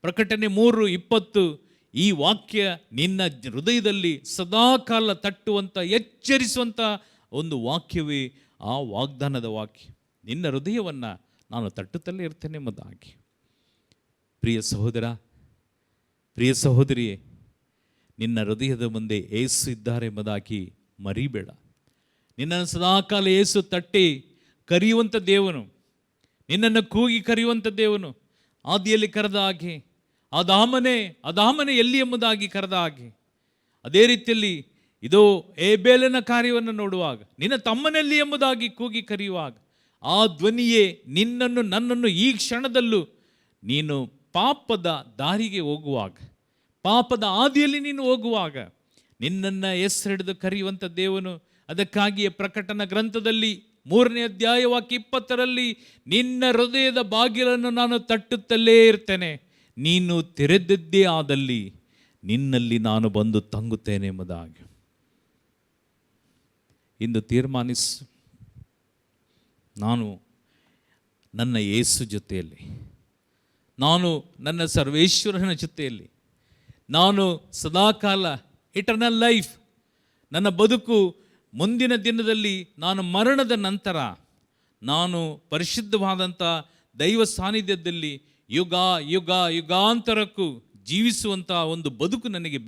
ಪ್ರಕಟಣೆ 3:20 ಈ ವಾಕ್ಯ ನಿನ್ನ ಹೃದಯದಲ್ಲಿ ಸದಾಕಾಲ ತಟ್ಟುವಂಥ, ಎಚ್ಚರಿಸುವಂಥ ಒಂದು ವಾಕ್ಯವೇ ಆ ವಾಗ್ದಾನದ ವಾಕ್ಯ. ನಿನ್ನ ಹೃದಯವನ್ನು ನಾನು ತಟ್ಟುತ್ತಲೇ ಇರ್ತೇನೆ ಎಂಬುದಾಗಿ. ಪ್ರಿಯ ಸಹೋದರ, ಪ್ರಿಯ ಸಹೋದರಿಯೇ, ನಿನ್ನ ಹೃದಯದ ಮುಂದೆ ಏಸು ಇದ್ದಾರೆ ಎಂಬುದಾಗಿ ಮರಿಬೇಡ. ನಿನ್ನನ್ನು ಸದಾಕಾಲ ಯೇಸು ತಟ್ಟಿ ಕರೆಯುವಂಥ ದೇವನು, ನಿನ್ನನ್ನು ಕೂಗಿ ಕರೆಯುವಂಥ ದೇವನು. ಆದಿಯಲ್ಲಿ ಕರೆದ ಹಾಗೆ, ಅದಾಮನೇ ಎಲ್ಲಿ ಎಂಬುದಾಗಿ ಕರೆದ ಹಾಗೆ, ಅದೇ ರೀತಿಯಲ್ಲಿ ಇದೋ ಏಬೇಲನ ಕಾರ್ಯವನ್ನು ನೋಡುವಾಗ, ನಿನ್ನ ತಮ್ಮನಲ್ಲಿ ಎಂಬುದಾಗಿ ಕೂಗಿ ಕರೆಯುವಾಗ, ಆ ಧ್ವನಿಯೇ ನಿನ್ನನ್ನು ನನ್ನನ್ನು ಈ ಕ್ಷಣದಲ್ಲೂ ನೀನು ಪಾಪದ ದಾರಿಗೆ ಹೋಗುವಾಗ, ಪಾಪದ ಆದಿಯಲ್ಲಿ ನೀನು ಹೋಗುವಾಗ ನಿನ್ನನ್ನು ಹೆಸರಿಡಿದು ಕರೆಯುವಂಥ ದೇವನು. ಅದಕ್ಕಾಗಿಯೇ ಪ್ರಕಟಣಾ ಗ್ರಂಥದಲ್ಲಿ 3ನೇ ಅಧ್ಯಾಯ ವಾಕ್ಯ 20ರಲ್ಲಿ, ನಿನ್ನ ಹೃದಯದ ಬಾಗಿಲನ್ನು ನಾನು ತಟ್ಟುತ್ತಲೇ ಇರ್ತೇನೆ, ನೀನು ತೆರೆದದ್ದೇ ಆದಲ್ಲಿ ನಿನ್ನಲ್ಲಿ ನಾನು ಬಂದು ತಂಗುತ್ತೇನೆ ಎಂಬುದಾಗಿ. ಇಂದು ತೀರ್ಮಾನಿಸು, ನಾನು ನನ್ನ ಯೇಸು ಜೊತೆಯಲ್ಲಿ, ನಾನು ನನ್ನ ಸರ್ವೇಶ್ವರನ ಜೊತೆಯಲ್ಲಿ, ನಾನು ಸದಾಕಾಲ ಇಟರ್ನಲ್ ಲೈಫ್, ನನ್ನ ಬದುಕು ಮುಂದಿನ ದಿನದಲ್ಲಿ ನಾನು ಮರಣದ ನಂತರ ನಾನು ಪರಿಶುದ್ಧವಾದಂಥ ದೈವ ಸಾನ್ನಿಧ್ಯದಲ್ಲಿ ಯುಗ ಯುಗ ಯುಗಾಂತರಕ್ಕೂ ಜೀವಿಸುವಂಥ ಒಂದು ಬದುಕು ನನಗೆ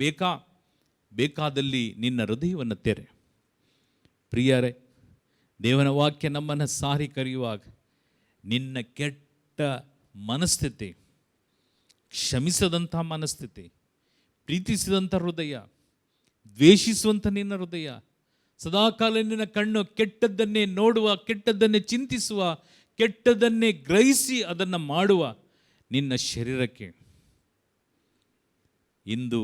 ಬೇಕಾದಲ್ಲಿ ನಿನ್ನ ಹೃದಯವನ್ನು ತೆರೆ. ಪ್ರಿಯರೇ, ದೇವನ ವಾಕ್ಯ ನಮ್ಮನ್ನು ಸಾರಿ ಕರೆಯುವಾಗ ನಿನ್ನ ಕೆಟ್ಟ ಮನಸ್ಥಿತಿ, ಕ್ಷಮಿಸದಂಥ ಮನಸ್ಥಿತಿ, ಪ್ರೀತಿಸಿದಂಥ ಹೃದಯ, ದ್ವೇಷಿಸುವಂಥ ನಿನ್ನ ಹೃದಯ, ಸದಾಕಾಲ ನಿನ್ನ ಕಣ್ಣು ಕೆಟ್ಟದ್ದನ್ನೇ ನೋಡುವ, ಕೆಟ್ಟದ್ದನ್ನೇ ಚಿಂತಿಸುವ, ಕೆಟ್ಟದ್ದನ್ನೇ ಗ್ರಹಿಸಿ ಅದನ್ನು ಮಾಡುವ ನಿನ್ನ ಶರೀರಕ್ಕೆ ಇಂದು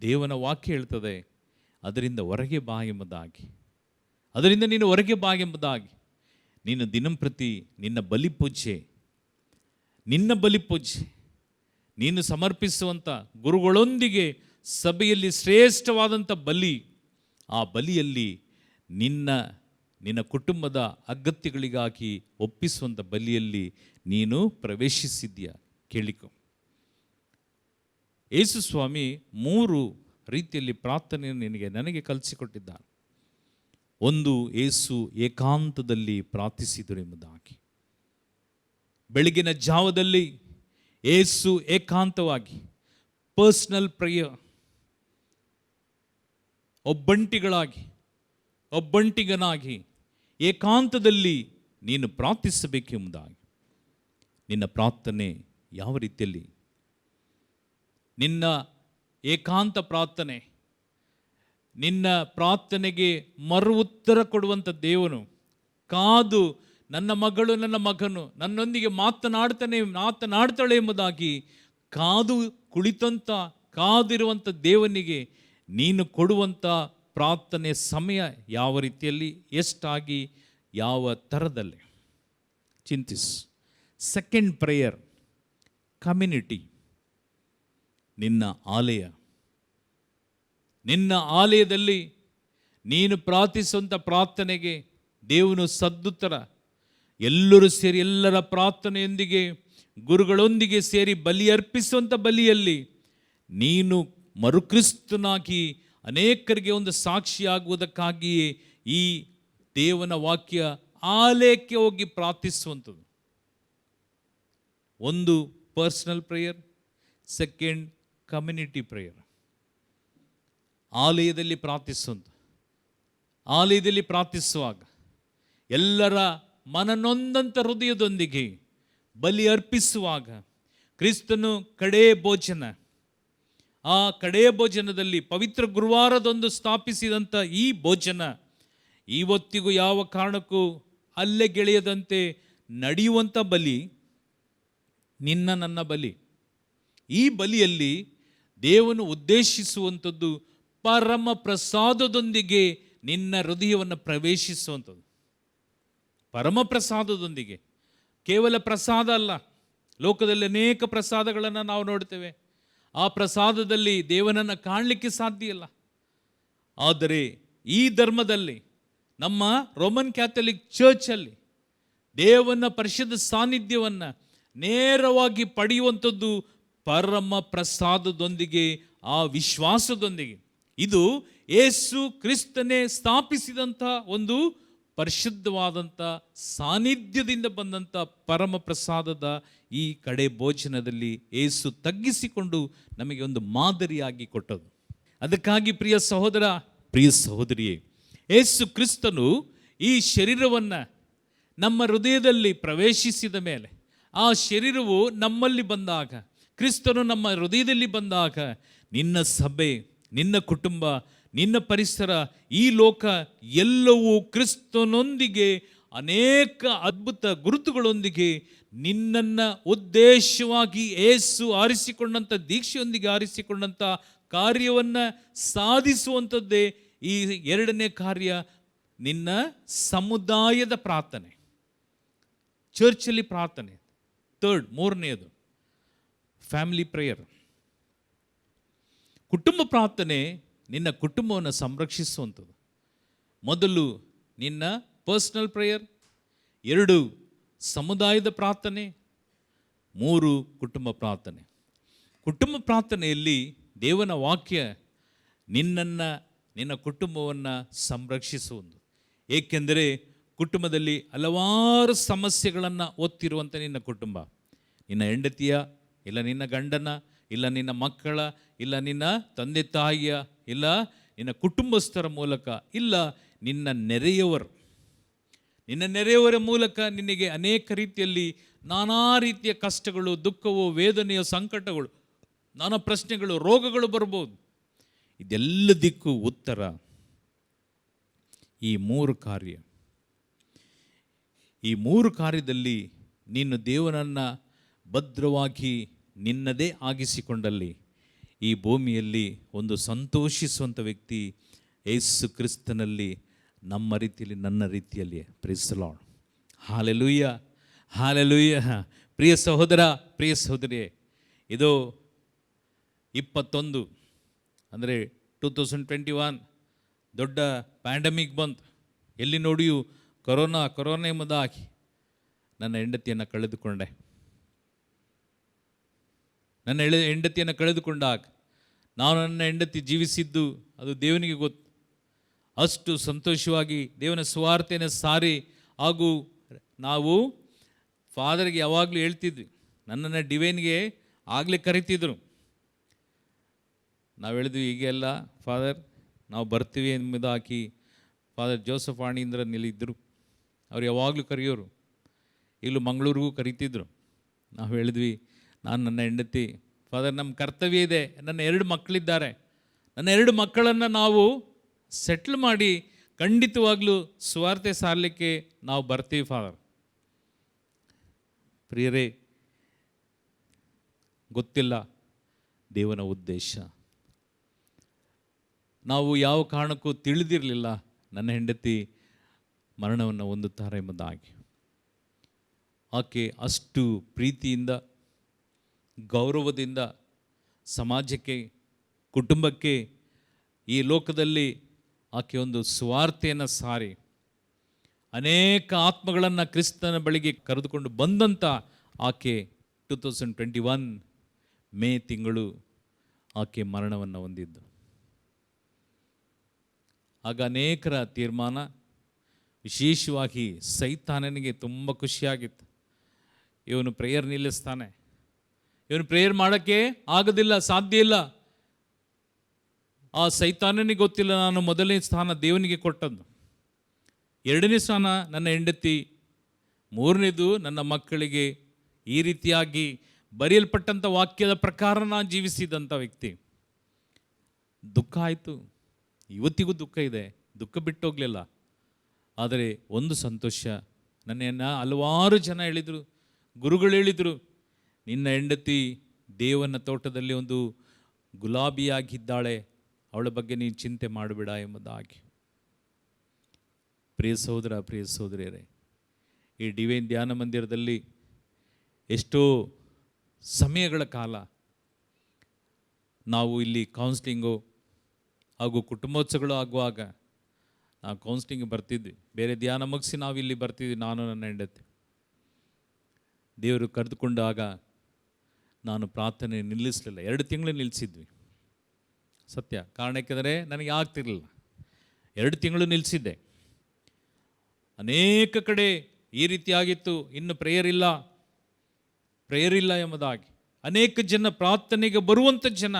ದೇವನ ವಾಕ್ಯ ಹೇಳ್ತದೆ, ಅದರಿಂದ ಹೊರಗೆ ಬಾ ಎಂಬುದಾಗಿ, ಅದರಿಂದ ನೀನು ಹೊರಗೆ ಬಾ ಎಂಬುದಾಗಿ. ನೀನು ದಿನಂಪ್ರತಿ ನಿನ್ನ ಬಲಿಪೂಜೆ ನೀನು ಸಮರ್ಪಿಸುವಂಥ ಗುರುಗಳೊಂದಿಗೆ ಸಭೆಯಲ್ಲಿ ಶ್ರೇಷ್ಠವಾದಂಥ ಬಲಿ, ಆ ಬಲಿಯಲ್ಲಿ ನಿನ್ನ ಕುಟುಂಬದ ಅಗತ್ಯಗಳಿಗಾಗಿ ಒಪ್ಪಿಸುವಂಥ ಬಲಿಯಲ್ಲಿ ನೀನು ಪ್ರವೇಶಿಸಿದ್ಯಾ ಕೇಳಿಕೊ. ಯೇಸು ಸ್ವಾಮಿ 3 ರೀತಿಯಲ್ಲಿ ಪ್ರಾರ್ಥನೆಯನ್ನು ನನಗೆ ಕಲಿಸಿಕೊಟ್ಟಿದ್ದಾರೆ. ಒಂದು, ಯೇಸು ಏಕಾಂತದಲ್ಲಿ ಪ್ರಾರ್ಥಿಸಿದರು ಎಂಬುದಾಗಿ. ಬೆಳಗಿನ ಜಾವದಲ್ಲಿ ಯೇಸು ಏಕಾಂತವಾಗಿ ಪರ್ಸನಲ್ ಪ್ರೇಯರ್, ಒಬ್ಬಂಟಿಗನಾಗಿ ಏಕಾಂತದಲ್ಲಿ ನೀನು ಪ್ರಾರ್ಥಿಸಬೇಕೆಂಬುದಾಗಿ. ನಿನ್ನ ಪ್ರಾರ್ಥನೆ ಯಾವ ರೀತಿಯಲ್ಲಿ? ನಿನ್ನ ಏಕಾಂತ ಪ್ರಾರ್ಥನೆ, ನಿನ್ನ ಪ್ರಾರ್ಥನೆಗೆ ಮರು ಉತ್ತರ ಕೊಡುವಂಥ ದೇವನು ಕಾದು, ನನ್ನ ಮಗಳು ನನ್ನ ಮಗನು ನನ್ನೊಂದಿಗೆ ಮಾತನಾಡ್ತಾಳೆ ಎಂಬುದಾಗಿ ಕಾದು ಕಾದಿರುವಂಥ ದೇವನಿಗೆ ನೀನು ಕೊಡುವಂಥ ಪ್ರಾರ್ಥನೆ ಸಮಯ ಯಾವ ರೀತಿಯಲ್ಲಿ, ಎಷ್ಟಾಗಿ, ಯಾವ ಥರದಲ್ಲಿ ಚಿಂತಿಸು. Second prayer, community. ನಿನ್ನ ಆಲಯದಲ್ಲಿ ನೀನು ಪ್ರಾರ್ಥಿಸುವಂಥ ಪ್ರಾರ್ಥನೆಗೆ ದೇವನು ಸದ್ದುತ್ತರ, ಎಲ್ಲರೂ ಸೇರಿ ಎಲ್ಲರ ಪ್ರಾರ್ಥನೆಯೊಂದಿಗೆ ಗುರುಗಳೊಂದಿಗೆ ಸೇರಿ ಬಲಿ ಅರ್ಪಿಸುವಂಥ ಬಲಿಯಲ್ಲಿ ನೀನು ಮರುಕ್ರಿಸ್ತನಾಗಿ ಅನೇಕರಿಗೆ ಒಂದು ಸಾಕ್ಷಿಯಾಗುವುದಕ್ಕಾಗಿಯೇ ಈ ದೇವನ ವಾಕ್ಯ ಆಲಯಕ್ಕೆ ಹೋಗಿ ಪ್ರಾರ್ಥಿಸುವಂಥದ್ದು. ಒಂದು personal prayer, second community prayer. ಆಲಯದಲ್ಲಿ ಪ್ರಾರ್ಥಿಸುವಾಗ ಎಲ್ಲರ ಮನನೊಂದಂಥ ಹೃದಯದೊಂದಿಗೆ ಬಲಿ ಅರ್ಪಿಸುವಾಗ ಕ್ರಿಸ್ತನು ಕಡೇ ಭೋಜನದಲ್ಲಿ ಪವಿತ್ರ ಗುರುವಾರದೊಂದು ಸ್ಥಾಪಿಸಿದಂಥ ಈ ಭೋಜನ ಇವತ್ತಿಗೂ ಯಾವ ಕಾರಣಕ್ಕೂ ಅಲ್ಲೆಗೆಳೆಯದಂತೆ ನಡೆಯುವಂಥ ಬಲಿ, ನನ್ನ ಬಲಿ. ಈ ಬಲಿಯಲ್ಲಿ ದೇವನು ಉದ್ದೇಶಿಸುವಂಥದ್ದು ಪರಮ ಪ್ರಸಾದದೊಂದಿಗೆ ನಿನ್ನ ಹೃದಯವನ್ನು ಪ್ರವೇಶಿಸುವಂಥದ್ದು. ಪರಮ ಪ್ರಸಾದದೊಂದಿಗೆ, ಕೇವಲ ಪ್ರಸಾದ ಅಲ್ಲ. ಲೋಕದಲ್ಲಿ ಅನೇಕ ಪ್ರಸಾದಗಳನ್ನು ನಾವು ನೋಡ್ತೇವೆ. ಆ ಪ್ರಸಾದದಲ್ಲಿ ದೇವನನ್ನು ಕಾಣಲಿಕ್ಕೆ ಸಾಧ್ಯ ಇಲ್ಲ. ಆದರೆ ಈ ಧರ್ಮದಲ್ಲಿ, ನಮ್ಮ ರೋಮನ್ ಕ್ಯಾಥಲಿಕ್ ಚರ್ಚಲ್ಲಿ ದೇವನ ಪರಿಶುದ್ಧ ಸಾನ್ನಿಧ್ಯವನ್ನು ನೇರವಾಗಿ ಪಡೆಯುವಂಥದ್ದು ಪರಮ ಪ್ರಸಾದದೊಂದಿಗೆ, ಆ ವಿಶ್ವಾಸದೊಂದಿಗೆ. ಇದು ಯೇಸು ಕ್ರಿಸ್ತನೇ ಸ್ಥಾಪಿಸಿದಂಥ ಒಂದು ಪರಿಶುದ್ಧವಾದಂಥ ಸಾನ್ನಿಧ್ಯದಿಂದ ಬಂದಂಥ ಪರಮ ಪ್ರಸಾದದ ಈ ಕಡೆ ಭೋಜನದಲ್ಲಿ ಯೇಸು ತಗ್ಗಿಸಿಕೊಂಡು ನಮಗೆ ಒಂದು ಮಾದರಿಯಾಗಿ ಕೊಟ್ಟದು. ಅದಕ್ಕಾಗಿ ಪ್ರಿಯ ಸಹೋದರ, ಪ್ರಿಯ ಸಹೋದರಿಯೇ, ಯೇಸು ಕ್ರಿಸ್ತನು ಈ ಶರೀರವನ್ನು ನಮ್ಮ ಹೃದಯದಲ್ಲಿ ಪ್ರವೇಶಿಸಿದ ಮೇಲೆ, ಆ ಶರೀರವು ನಮ್ಮಲ್ಲಿ ಬಂದಾಗ, ಕ್ರಿಸ್ತನು ನಮ್ಮ ಹೃದಯದಲ್ಲಿ ಬಂದಾಗ, ನಿನ್ನ ಸಭೆ, ನಿನ್ನ ಕುಟುಂಬ, ನಿನ್ನ ಪರಿಸರ, ಈ ಲೋಕ ಎಲ್ಲವೂ ಕ್ರಿಸ್ತನೊಂದಿಗೆ ಅನೇಕ ಅದ್ಭುತ ಗುರುತುಗಳೊಂದಿಗೆ ನಿನ್ನನ್ನು ಉದ್ದೇಶವಾಗಿ ಯೇಸು ಆರಿಸಿಕೊಂಡಂಥ, ದೀಕ್ಷೆಯೊಂದಿಗೆ ಆರಿಸಿಕೊಂಡಂಥ ಕಾರ್ಯವನ್ನು ಸಾಧಿಸುವಂಥದ್ದೇ ಈ ಎರಡನೇ ಕಾರ್ಯ, ನಿನ್ನ ಸಮುದಾಯದ ಪ್ರಾರ್ಥನೆ, ಚರ್ಚಲ್ಲಿ ಪ್ರಾರ್ಥನೆ. ಮೂರನೆಯದು ಫ್ಯಾಮಿಲಿ ಪ್ರೇಯರ್. ಕುಟುಂಬ ಪ್ರಾರ್ಥನೆ ನಿನ್ನ ಕುಟುಂಬವನ್ನು ಸಂರಕ್ಷಿಸುವಂಥದ್ದು. ಮೊದಲು ನಿನ್ನ ಪರ್ಸನಲ್ ಪ್ರೇಯರ್, 2 ಸಮುದಾಯದ ಪ್ರಾರ್ಥನೆ, 3 ಕುಟುಂಬ ಪ್ರಾರ್ಥನೆ. ಕುಟುಂಬ ಪ್ರಾರ್ಥನೆಯಲ್ಲಿ ದೇವನ ವಾಕ್ಯ ನಿನ್ನನ್ನು, ನಿನ್ನ ಕುಟುಂಬವನ್ನು ಸಂರಕ್ಷಿಸುವುದು. ಏಕೆಂದರೆ ಕುಟುಂಬದಲ್ಲಿ ಹಲವಾರು ಸಮಸ್ಯೆಗಳನ್ನು ಒತ್ತಿರುವಂಥ ನಿನ್ನ ಕುಟುಂಬ, ನಿನ್ನ ಹೆಂಡತಿಯ, ಇಲ್ಲ ನಿನ್ನ ಗಂಡನ, ಇಲ್ಲ ನಿನ್ನ ಮಕ್ಕಳ, ಇಲ್ಲ ನಿನ್ನ ತಂದೆ ತಾಯಿಯ, ಇಲ್ಲ ನಿನ್ನ ಕುಟುಂಬಸ್ಥರ ಮೂಲಕ, ಇಲ್ಲ ನಿನ್ನ ನೆರೆಯವರ ಮೂಲಕ ನಿನಗೆ ಅನೇಕ ರೀತಿಯಲ್ಲಿ ನಾನಾ ರೀತಿಯ ಕಷ್ಟಗಳು, ದುಃಖವು, ವೇದನೆಯ ಸಂಕಟಗಳು, ನಾನಾ ಪ್ರಶ್ನೆಗಳು, ರೋಗಗಳು ಬರ್ಬೋದು. ಇದೆಲ್ಲದಕ್ಕೂ ಉತ್ತರ ಈ 3 ಕಾರ್ಯ. ಈ 3 ಕಾರ್ಯದಲ್ಲಿ ನೀನು ದೇವನನ್ನು ಭದ್ರವಾಗಿ ನಿನ್ನದೇ ಆಗಿಸಿಕೊಂಡಲ್ಲಿ ಈ ಭೂಮಿಯಲ್ಲಿ ಒಂದು ಸಂತೋಷಿಸುವಂಥ ವ್ಯಕ್ತಿ ಯೇಸು ಕ್ರಿಸ್ತನಲ್ಲಿ, ನಮ್ಮ ರೀತಿಯಲ್ಲಿ, ನನ್ನ ರೀತಿಯಲ್ಲಿ. Praise the lord. Hallelujah, hallelujah. ಪ್ರಿಯ ಸಹೋದರ, ಪ್ರಿಯ ಸಹೋದರಿಯೇ, ಇದು 21 ಅಂದರೆ 2021 ದೊಡ್ಡ ಪ್ಯಾಂಡಮಿಕ್ ಬಂತು. ಎಲ್ಲಿ ನೋಡಿಯೂ ಕೊರೋನಾ ಎಂಬುದಾಗಿ ನನ್ನ ಹೆಂಡತಿಯನ್ನು ಕಳೆದುಕೊಂಡೆ. ನನ್ನ ಹೆಂಡತಿಯನ್ನು ಕಳೆದುಕೊಂಡಾಗ ನಾನು ನನ್ನ ಹೆಂಡತಿ ಜೀವಿಸಿದ್ದು ಅದು ದೇವನಿಗೆ ಗೊತ್ತು. ಅಷ್ಟು ಸಂತೋಷವಾಗಿ ದೇವನ ಸುವಾರ್ತೆಯನ್ನು ಸಾರಿ, ಹಾಗೂ ನಾವು ಫಾದರ್ಗೆ ಯಾವಾಗಲೂ ಹೇಳ್ತಿದ್ವಿ, ನನ್ನನ್ನು ಡಿವೈನ್ಗೆ ಆಗಲೇ ಕರಿತಿದ್ರು. ನಾವು ಹೇಳಿದ್ವಿ, ಈಗೆಲ್ಲ ಫಾದರ್ ನಾವು ಬರ್ತೀವಿ ಎಂಬುದಾಗಿ ಫಾದರ್ ಜೋಸಫ್ ಆಣೀಂದ್ರ ನಿಲ್ಲಿದ್ದರು. ಅವ್ರು ಯಾವಾಗಲೂ ಕರೆಯೋರು, ಈಗಲೂ ಮಂಗಳೂರಿಗೂ ಕರಿತಿದ್ರು. ನಾವು ಹೇಳಿದ್ವಿ, ನಾನು ನನ್ನ ಹೆಂಡತಿ, ಫಾದರ್ ನಮ್ಮ ಕರ್ತವ್ಯ ಇದೆ, ನನ್ನ 2 ಮಕ್ಕಳಿದ್ದಾರೆ, ನನ್ನ 2 ಮಕ್ಕಳನ್ನು ನಾವು ಸೆಟ್ಲ್ ಮಾಡಿ ಖಂಡಿತವಾಗ್ಲೂ ಸುವಾರ್ತೆ ಸಾರಲಿಕ್ಕೆ ನಾವು ಬರ್ತೀವಿ ಫಾದರ್. ಪ್ರಿಯರೇ, ಗೊತ್ತಿಲ್ಲ ದೇವನ ಉದ್ದೇಶ. ನಾವು ಯಾವ ಕಾರಣಕ್ಕೂ ತಿಳಿದಿರಲಿಲ್ಲ ನನ್ನ ಹೆಂಡತಿ ಮರಣವನ್ನು ಹೊಂದುತ್ತಾರೆ ಎಂಬುದಾಗಿ. ಆಕೆ ಅಷ್ಟು ಪ್ರೀತಿಯಿಂದ, ಗೌರವದಿಂದ ಸಮಾಜಕ್ಕೆ, ಕುಟುಂಬಕ್ಕೆ, ಈ ಲೋಕದಲ್ಲಿ ಆಕೆ ಒಂದು ಸುವಾರ್ತೆಯನ್ನು ಸಾರಿ ಅನೇಕ ಆತ್ಮಗಳನ್ನು ಕ್ರಿಸ್ತನ ಬಳಿಗೆ ಕರೆದುಕೊಂಡು ಬಂದಂಥ ಆಕೆ 2021 ಮೇ ತಿಂಗಳು ಆಕೆ ಮರಣವನ್ನು ಹೊಂದಿದ್ದು. ಆಗ ಅನೇಕರ ತೀರ್ಮಾನ, ವಿಶೇಷವಾಗಿ ಸೈತಾನನಿಗೆ ತುಂಬ ಖುಷಿಯಾಗಿತ್ತು. ಇವನು ಪ್ರೇಯರ್ ನಿಲ್ಲಿಸ್ತಾನೆ, ಇವನು ಪ್ರೇಯರ್ ಮಾಡೋಕ್ಕೆ ಆಗೋದಿಲ್ಲ, ಸಾಧ್ಯ ಇಲ್ಲ. ಆ ಸೈತಾನನಿಗೆ ಗೊತ್ತಿಲ್ಲ ನಾನು ಮೊದಲನೇ ಸ್ಥಾನ ದೇವನಿಗೆ ಕೊಟ್ಟದ್ದು, 2ನೇ ಸ್ಥಾನ ನನ್ನ ಹೆಂಡತಿ, 3ನೇದು ನನ್ನ ಮಕ್ಕಳಿಗೆ. ಈ ರೀತಿಯಾಗಿ ಬರೆಯಲ್ಪಟ್ಟಂಥ ವಾಕ್ಯದ ಪ್ರಕಾರ ನಾನು ಜೀವಿಸಿದಂಥ ವ್ಯಕ್ತಿ. ದುಃಖ ಆಯಿತು, ಇವತ್ತಿಗೂ ದುಃಖ ಇದೆ, ದುಃಖ ಬಿಟ್ಟೋಗಲಿಲ್ಲ. ಆದರೆ ಒಂದು ಸಂತೋಷ, ನನ್ನೆನ್ನು ಹಲವಾರು ಜನ ಹೇಳಿದರು, ಗುರುಗಳು ಹೇಳಿದರು, ನಿನ್ನ ಹೆಂಡತಿ ದೇವನ ತೋಟದಲ್ಲಿ ಒಂದು ಗುಲಾಬಿಯಾಗಿದ್ದಾಳೆ, ಅವಳ ಬಗ್ಗೆ ನೀನು ಚಿಂತೆ ಮಾಡಬೇಡ ಎಂಬುದಾಗಿ. ಪ್ರಿಯ ಸಹೋದರ, ಪ್ರಿಯ ಸಹೋದರಿಯರೇ, ಈ ಡಿವೈನ್ ಧ್ಯಾನ ಮಂದಿರದಲ್ಲಿ ಎಷ್ಟೋ ಸಮಯಗಳ ಕಾಲ ನಾವು ಇಲ್ಲಿ ಕೌನ್ಸ್ಲಿಂಗು ಹಾಗೂ ಕುಟುಂಬೋತ್ಸವಗಳು ಆಗುವಾಗ ನಾವು ಕೌನ್ಸ್ಲಿಂಗ್ ಬರ್ತಿದ್ವಿ. ಬೇರೆ ಧ್ಯಾನ ಮುಗಿಸಿ ನಾವು ಇಲ್ಲಿ ಬರ್ತಿದ್ವಿ, ನಾನು ನನ್ನ ಹೆಂಡತಿ. ದೇವರು ಕರೆದುಕೊಂಡಾಗ ನಾನು ಪ್ರಾರ್ಥನೆ ನಿಲ್ಲಿಸಲಿಲ್ಲ. 2 ತಿಂಗಳು ನಿಲ್ಲಿಸಿದ್ವಿ. ಸತ್ಯ, ಕಾರಣಕ್ಕೆಂದರೆ ನನಗೆ ಆಗ್ತಿರಲಿಲ್ಲ. 2 ತಿಂಗಳು ನಿಲ್ಲಿಸಿದ್ದೆ. ಅನೇಕ ಕಡೆ ಈ ರೀತಿಯಾಗಿತ್ತು, ಇನ್ನು ಪ್ರೇಯರ್ ಇಲ್ಲ ಎಂಬುದಾಗಿ. ಅನೇಕ ಜನ ಪ್ರಾರ್ಥನೆಗೆ ಬರುವಂಥ ಜನ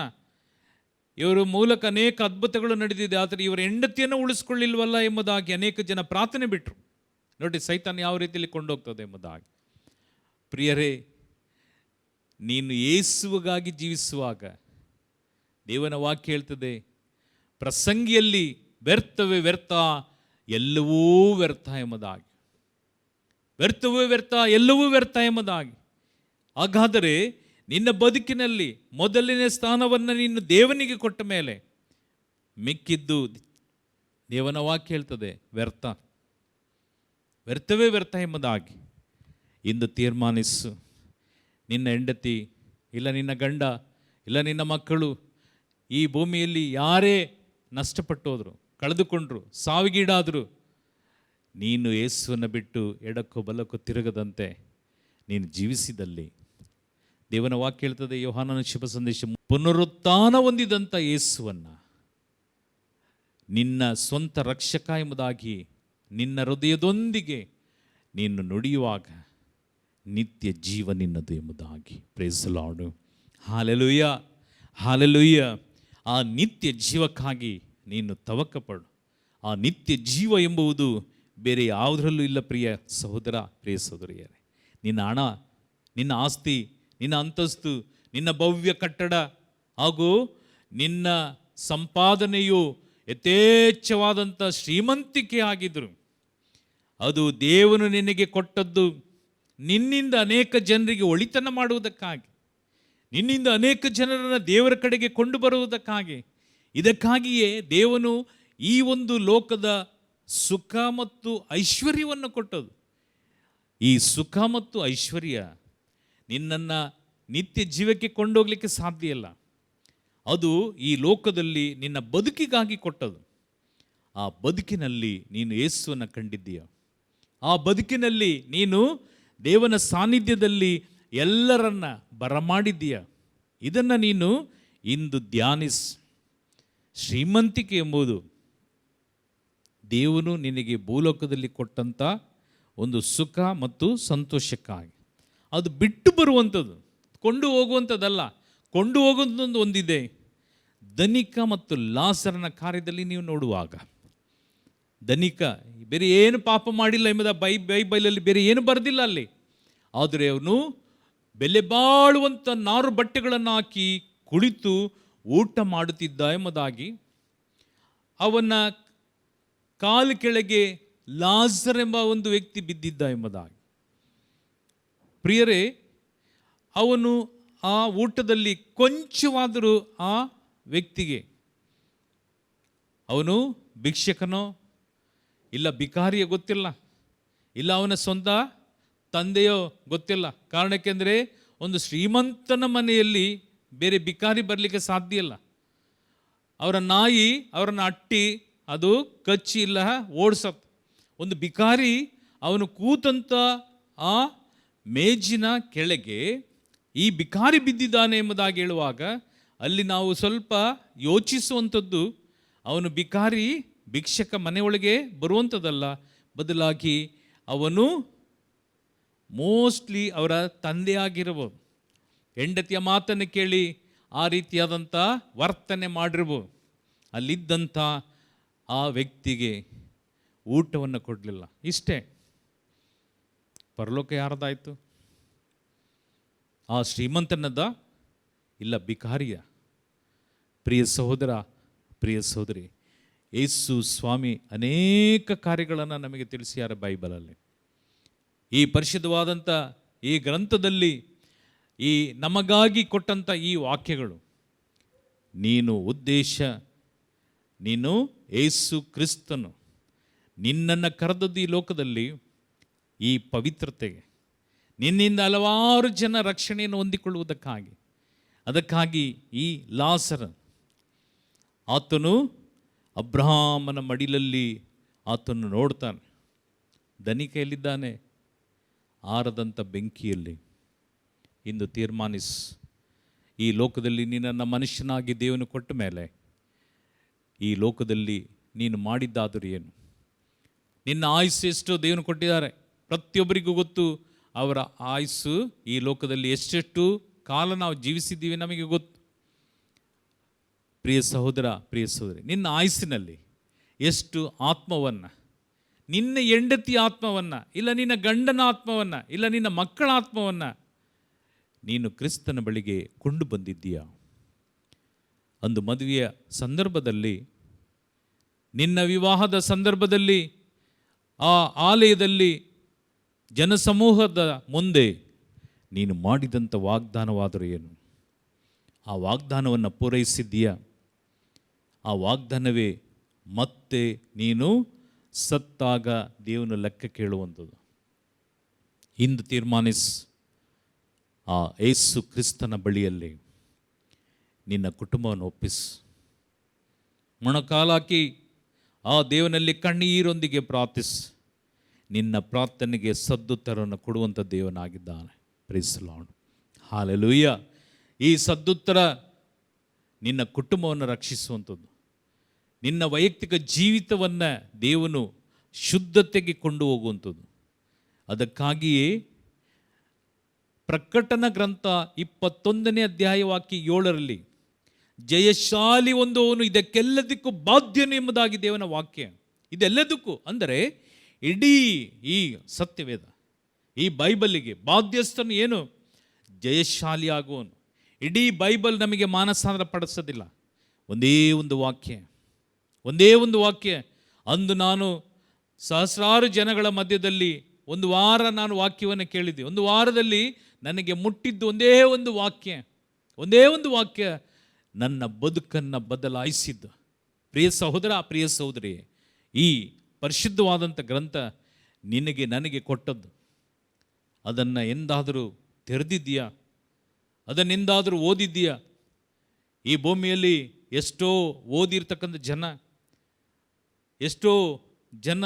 ಇವರ ಮೂಲಕ ಅನೇಕ ಅದ್ಭುತಗಳು ನಡೆದಿದೆ, ಆದರೆ ಇವರ ಹೆಂಡತಿಯನ್ನು ಉಳಿಸ್ಕೊಳ್ಳಿಲ್ವಲ್ಲ ಎಂಬುದಾಗಿ ಅನೇಕ ಜನ ಪ್ರಾರ್ಥನೆ ಬಿಟ್ಟರು. ನೋಡಿ ಸೈತಾನ್ ಯಾವ ರೀತಿಯಲ್ಲಿ ಕೊಂಡೋಗ್ತದೆ ಎಂಬುದಾಗಿ. ಪ್ರಿಯರೇ, ನೀನು ಯೇಸುವಿಗಾಗಿ ಜೀವಿಸುವಾಗ ದೇವನ ವಾಕ್ಯ ಹೇಳ್ತದೆ, ಪ್ರಸಂಗಿಯಲ್ಲಿ ವ್ಯರ್ಥವೇ ವ್ಯರ್ಥ, ಎಲ್ಲವೂ ವ್ಯರ್ಥ ಎಂಬುದಾಗಿ. ವ್ಯರ್ಥವೇ ವ್ಯರ್ಥ, ಎಲ್ಲವೂ ವ್ಯರ್ಥ ಎಂಬುದಾಗಿ. ಹಾಗಾದರೆ ನಿನ್ನ ಬದುಕಿನಲ್ಲಿ ಮೊದಲನೇ ಸ್ಥಾನವನ್ನು ನೀನು ದೇವನಿಗೆ ಕೊಟ್ಟ ಮೇಲೆ ಮಿಕ್ಕಿದ್ದು ದೇವನ ವಾಕ್ಯ ಹೇಳ್ತದೆ ವ್ಯರ್ಥ, ವ್ಯರ್ಥವೇ ವ್ಯರ್ಥ ಎಂಬುದಾಗಿ. ಇಂದು ತೀರ್ಮಾನಿಸು. ನಿನ್ನ ಹೆಂಡತಿ ಇಲ್ಲ ನಿನ್ನ ಗಂಡ ಇಲ್ಲ ನಿನ್ನ ಮಕ್ಕಳು ಈ ಭೂಮಿಯಲ್ಲಿ ಯಾರೇ ನಷ್ಟಪಟ್ಟೋದ್ರು, ಕಳೆದುಕೊಂಡ್ರು, ಸಾವಿಗೀಡಾದರು, ನೀನು ಯೇಸುವನ್ನು ಬಿಟ್ಟು ಎಡಕ್ಕೋ ಬಲಕ್ಕೋ ತಿರುಗದಂತೆ ನೀನು ಜೀವಿಸಿದಲ್ಲಿ, ದೇವನ ವಾಕ್ಯ ಹೇಳ್ತದೆ, ಯೋಹಾನನ ಶುಭ ಸಂದೇಶ, ಪುನರುತ್ಥಾನ ಹೊಂದಿದಂಥ ಯೇಸುವನ್ನು ನಿನ್ನ ಸ್ವಂತ ರಕ್ಷಕ ಎಂಬುದಾಗಿ ನಿನ್ನ ಹೃದಯದೊಂದಿಗೆ ನೀನು ನುಡಿಯುವಾಗ ನಿತ್ಯ ಜೀವ ನಿನ್ನದು ಎಂಬುದಾಗಿ. Praise the lord. Hallelujah, hallelujah. ಆ ನಿತ್ಯ ಜೀವಕ್ಕಾಗಿ ನೀನು ತವಕಪಡು. ಆ ನಿತ್ಯ ಜೀವ ಎಂಬುದು ಬೇರೆ ಯಾವುದರಲ್ಲೂ ಇಲ್ಲ ಪ್ರಿಯ ಸಹೋದರ, ಪ್ರಿಯ ಸಹೋದರಿಯರೇ. ನಿನ್ನ ಹಣ, ನಿನ್ನ ಆಸ್ತಿ, ನಿನ್ನ ಅಂತಸ್ತು, ನಿನ್ನ ಭವ್ಯ ಕಟ್ಟಡ ಹಾಗೂ ನಿನ್ನ ಸಂಪಾದನೆಯು ಯಥೇಚ್ಛವಾದಂಥ ಶ್ರೀಮಂತಿಕೆ ಆಗಿದ್ದರು, ಅದು ದೇವನು ನಿನಗೆ ಕೊಟ್ಟದ್ದು ನಿನ್ನಿಂದ ಅನೇಕ ಜನರಿಗೆ ಒಳಿತನ ಮಾಡುವುದಕ್ಕಾಗಿ, ನಿನ್ನಿಂದ ಅನೇಕ ಜನರನ್ನು ದೇವರ ಕಡೆಗೆ ಕೊಂಡು ಬರುವುದಕ್ಕಾಗಿ. ಇದಕ್ಕಾಗಿಯೇ ದೇವನು ಈ ಒಂದು ಲೋಕದ ಸುಖ ಮತ್ತು ಐಶ್ವರ್ಯವನ್ನು ಕೊಟ್ಟದು. ಈ ಸುಖ ಮತ್ತು ಐಶ್ವರ್ಯ ನಿನ್ನನ್ನು ನಿತ್ಯ ಜೀವಕ್ಕೆ ಕೊಂಡೋಗ್ಲಿಕ್ಕೆ ಸಾಧ್ಯ ಇಲ್ಲ. ಅದು ಈ ಲೋಕದಲ್ಲಿ ನಿನ್ನ ಬದುಕಿಗಾಗಿ ಕೊಟ್ಟದು. ಆ ಬದುಕಿನಲ್ಲಿ ನೀನು ಯೇಸುವನ್ನು ಕಂಡಿದ್ದೀಯ. ಆ ಬದುಕಿನಲ್ಲಿ ನೀನು ದೇವನ ಸಾನ್ನಿಧ್ಯದಲ್ಲಿ ಎಲ್ಲರನ್ನ ಬರಮಾಡಿದ್ದೀಯ. ಇದನ್ನು ನೀನು ಇಂದು ಧ್ಯಾನಿಸ್. ಶ್ರೀಮಂತಿಕೆ ಎಂಬುದು ದೇವನು ನಿನಗೆ ಭೂಲೋಕದಲ್ಲಿ ಕೊಟ್ಟಂಥ ಒಂದು ಸುಖ ಮತ್ತು ಸಂತೋಷಕ್ಕಾಗಿ. ಅದು ಬಿಟ್ಟು ಬರುವಂಥದ್ದು, ಕೊಂಡು ಹೋಗುವಂಥದ್ದಲ್ಲ. ಕೊಂಡು ಹೋಗುವಂಥದ್ದು ಒಂದಿದೆ. ಧನಿಕ ಮತ್ತು ಲಾಸರನ ಕಾರ್ಯದಲ್ಲಿ ನೀವು ನೋಡುವಾಗ, ಧನಿಕ ಬೇರೆ ಏನು ಪಾಪ ಮಾಡಿಲ್ಲ ಎಂಬುದ ಬೈಬಲಲ್ಲಿ ಬೇರೆ ಏನು ಬರೆದಿಲ್ಲ ಅಲ್ಲಿ. ಆದರೆ ಅವನು ಬೆಲೆ ಬಾಳುವಂಥ ನಾರು ಬಟ್ಟೆಗಳನ್ನು ಹಾಕಿ ಕುಳಿತು ಊಟ ಮಾಡುತ್ತಿದ್ದ ಎಂಬುದಾಗಿ, ಅವನ ಕಾಲು ಕೆಳಗೆ ಲಾಜರ್ ಎಂಬ ಒಂದು ವ್ಯಕ್ತಿ ಬಿದ್ದಿದ್ದ ಎಂಬುದಾಗಿ. ಪ್ರಿಯರೇ, ಅವನು ಆ ಊಟದಲ್ಲಿ ಕೊಂಚವಾದರೂ ಆ ವ್ಯಕ್ತಿಗೆ, ಅವನು ಭಿಕ್ಷಕನೋ ಇಲ್ಲ ಭಿಕಾರಿಯೋ ಗೊತ್ತಿಲ್ಲ, ಇಲ್ಲ ಅವನ ಸ್ವಂತ ತಂದೆಯೋ ಗೊತ್ತಿಲ್ಲ. ಕಾರಣಕ್ಕೆಂದರೆ ಒಂದು ಶ್ರೀಮಂತನ ಮನೆಯಲ್ಲಿ ಬೇರೆ ಭಿಕಾರಿ ಬರಲಿಕ್ಕೆ ಸಾಧ್ಯ ಇಲ್ಲ. ಅವರ ನಾಯಿ ಅವರನ್ನು ಅಟ್ಟಿ ಅದು ಕಚ್ಚಿ ಇಲ್ಲ ಓಡಿಸತ್. ಒಂದು ಭಿಕಾರಿ ಅವನು ಕೂತಂಥ ಆ ಮೇಜಿನ ಕೆಳಗೆ ಈ ಭಿಕಾರಿ ಬಿದ್ದಿದ್ದಾನೆ ಎಂಬುದಾಗಿ ಹೇಳುವಾಗ ಅಲ್ಲಿ ನಾವು ಸ್ವಲ್ಪ ಯೋಚಿಸುವಂಥದ್ದು, ಅವನು ಭಿಕಾರಿ ಭಿಕ್ಷಕ ಮನೆಯೊಳಗೆ ಬರುವಂಥದ್ದಲ್ಲ, ಬದಲಾಗಿ ಅವನು ಮೋಸ್ಟ್ಲಿ ಅವರ ತಂದೆಯಾಗಿರ್ಬೋದು. ಹೆಂಡತಿಯ ಮಾತನ್ನು ಕೇಳಿ ಆ ರೀತಿಯಾದಂಥ ವರ್ತನೆ ಮಾಡಿರ್ಬೋದು. ಅಲ್ಲಿದ್ದಂಥ ಆ ವ್ಯಕ್ತಿಗೆ ಊಟವನ್ನು ಕೊಡಲಿಲ್ಲ. ಇಷ್ಟೇ. ಪರಲೋಕ ಯಾರದಾಯಿತು? ಆ ಶ್ರೀಮಂತನದ ಇಲ್ಲ ಭಿಕಾರಿಯ? ಪ್ರಿಯ ಸಹೋದರ, ಪ್ರಿಯ ಸಹೋದರಿ, ಯೇಸು ಸ್ವಾಮಿ ಅನೇಕ ಕಾರ್ಯಗಳನ್ನು ನಮಗೆ ತಿಳಿಸಿದ್ದಾರೆ ಬೈಬಲಲ್ಲಿ. ಈ ಪರಿಶುದ್ಧವಾದಂಥ ಈ ಗ್ರಂಥದಲ್ಲಿ ಈ ನಮಗಾಗಿ ಕೊಟ್ಟಂಥ ಈ ವಾಕ್ಯಗಳು, ನೀನು ಉದ್ದೇಶ, ನೀನು ಯೇಸು ಕ್ರಿಸ್ತನು ನಿನ್ನನ್ನು ಕರೆದದ್ದು ಈ ಲೋಕದಲ್ಲಿ ಈ ಪವಿತ್ರತೆಗೆ, ನಿನ್ನಿಂದ ಹಲವಾರು ಜನ ರಕ್ಷಣೆಯನ್ನು ಹೊಂದಿಕೊಳ್ಳುವುದಕ್ಕಾಗಿ. ಅದಕ್ಕಾಗಿ ಈ ಲಾಸರ ಆತನು ಅಬ್ರಹಾಮನ ಮಡಿಲಲ್ಲಿ ಆತನು ನೋಡ್ತಾನೆ. ಧನಿಕೆಯಲ್ಲಿದ್ದಾನೆ, ಆರದಂಥ ಬೆಂಕಿಯಲ್ಲಿ. ಇಂದು ತೀರ್ಮಾನಿಸ್, ಈ ಲೋಕದಲ್ಲಿ ನಿನ್ನನ್ನು ಮನುಷ್ಯನಾಗಿ ದೇವನು ಕೊಟ್ಟ ಮೇಲೆ ಈ ಲೋಕದಲ್ಲಿ ನೀನು ಮಾಡಿದ್ದಾದರೂ ಏನು? ನಿನ್ನ ಆಯುಸ್ಸು ಎಷ್ಟೋ ದೇವನು ಕೊಟ್ಟಿದ್ದಾರೆ. ಪ್ರತಿಯೊಬ್ಬರಿಗೂ ಗೊತ್ತು ಅವರ ಆಯುಸ್ಸು ಈ ಲೋಕದಲ್ಲಿ ಎಷ್ಟೆಷ್ಟು ಕಾಲ ನಾವು ಜೀವಿಸಿದ್ದೀವಿ ನಮಗೆ ಗೊತ್ತು. ಪ್ರಿಯ ಸಹೋದರ, ಪ್ರಿಯ ಸಹೋದರಿ, ನಿನ್ನ ಆಯುಸ್ಸಿನಲ್ಲಿ ಎಷ್ಟು ಆತ್ಮವನ್ನು, ನಿನ್ನ ಹೆಂಡತಿ ಆತ್ಮವನ್ನು, ಇಲ್ಲ ನಿನ್ನ ಗಂಡನ ಆತ್ಮವನ್ನು, ಇಲ್ಲ ನಿನ್ನ ಮಕ್ಕಳ ಆತ್ಮವನ್ನು ನೀನು ಕ್ರಿಸ್ತನ ಬಳಿಗೆ ಕೊಂಡು ಬಂದಿದ್ದೀಯಾ? ಒಂದು ಮದುವೆಯ ಸಂದರ್ಭದಲ್ಲಿ, ನಿನ್ನ ವಿವಾಹದ ಸಂದರ್ಭದಲ್ಲಿ, ಆ ಆಲಯದಲ್ಲಿ ಜನಸಮೂಹದ ಮುಂದೆ ನೀನು ಮಾಡಿದಂಥ ವಾಗ್ದಾನವಾದರೂ ಏನು? ಆ ವಾಗ್ದಾನವನ್ನು ಪೂರೈಸಿದ್ದೀಯಾ? ಆ ವಾಗ್ದಾನವೇ ಮತ್ತೆ ನೀನು ಸತ್ತಾಗ ದೇವನ ಲೆಕ್ಕ ಕೇಳುವಂಥದ್ದು. ಇಂದು ತೀರ್ಮಾನಿಸ್, ಆ ಯೇಸು ಕ್ರಿಸ್ತನ ಬಳಿಯಲ್ಲಿ ನಿನ್ನ ಕುಟುಂಬವನ್ನು ಒಪ್ಪಿಸು. ಮೊಣಕಾಲಾಕಿ ಆ ದೇವನಲ್ಲಿ ಕಣ್ಣೀರೊಂದಿಗೆ ಪ್ರಾರ್ಥಿಸು. ನಿನ್ನ ಪ್ರಾರ್ಥನೆಗೆ ಸದ್ದುತ್ತರವನ್ನು ಕೊಡುವಂಥ ದೇವನಾಗಿದ್ದಾನೆ. Praise the lord, hallelujah. ಈ ಸದ್ದುತ್ತರ ನಿನ್ನ ಕುಟುಂಬವನ್ನು ರಕ್ಷಿಸುವಂಥದ್ದು. ನಿನ್ನ ವೈಯಕ್ತಿಕ ಜೀವಿತವನ್ನು ದೇವನು ಶುದ್ಧತೆಗೆ ಕೊಂಡು ಹೋಗುವಂಥದ್ದು. ಅದಕ್ಕಾಗಿಯೇ ಪ್ರಕಟಣಾ ಗ್ರಂಥ 21ನೇ ಅಧ್ಯಾಯ ವಾಕ್ಯ 7ರಲ್ಲಿ ಜಯಶಾಲಿ ಹೊಂದುವವನು ಇದಕ್ಕೆಲ್ಲದಕ್ಕೂ ಬಾಧ್ಯನು ಎಂಬುದಾಗಿ ದೇವನ ವಾಕ್ಯ. ಇದೆಲ್ಲದಕ್ಕೂ ಅಂದರೆ ಇಡೀ ಈ ಸತ್ಯವೇದ, ಈ ಬೈಬಲಿಗೆ ಬಾಧ್ಯಸ್ಥನು ಏನು? ಜಯಶಾಲಿ ಆಗುವನು. ಇಡೀ ಬೈಬಲ್ ನಮಗೆ ಮಾನಸಾಂತರ ಪಡಿಸೋದಿಲ್ಲ. ಒಂದೇ ಒಂದು ವಾಕ್ಯ, ಒಂದೇ ಒಂದು ವಾಕ್ಯ. ಅಂದು ನಾನು ಸಹಸ್ರಾರು ಜನಗಳ ಮಧ್ಯದಲ್ಲಿ ಒಂದು ವಾರ ನಾನು ವಾಕ್ಯವನ್ನು ಕೇಳಿದ್ದೆ. ಒಂದು ವಾರದಲ್ಲಿ ನನಗೆ ಮುಟ್ಟಿದ್ದು ಒಂದೇ ಒಂದು ವಾಕ್ಯ, ಒಂದೇ ಒಂದು ವಾಕ್ಯ ನನ್ನ ಬದುಕನ್ನು ಬದಲಾಯಿಸಿದ್ದು. ಪ್ರಿಯ ಸಹೋದರ, ಪ್ರಿಯ ಸಹೋದರಿ, ಈ ಪರಿಶುದ್ಧವಾದಂಥ ಗ್ರಂಥ ನಿನಗೆ ನನಗೆ ಕೊಟ್ಟದ್ದು. ಅದನ್ನು ಎಂದಾದರೂ ತೆರೆದಿದ್ದೀಯಾ? ಅದನ್ನೆಂದಾದರೂ ಓದಿದ್ದೀಯಾ? ಈ ಭೂಮಿಯಲ್ಲಿ ಎಷ್ಟೋ ಓದಿರ್ತಕ್ಕಂಥ ಜನ, ಎಷ್ಟೋ ಜನ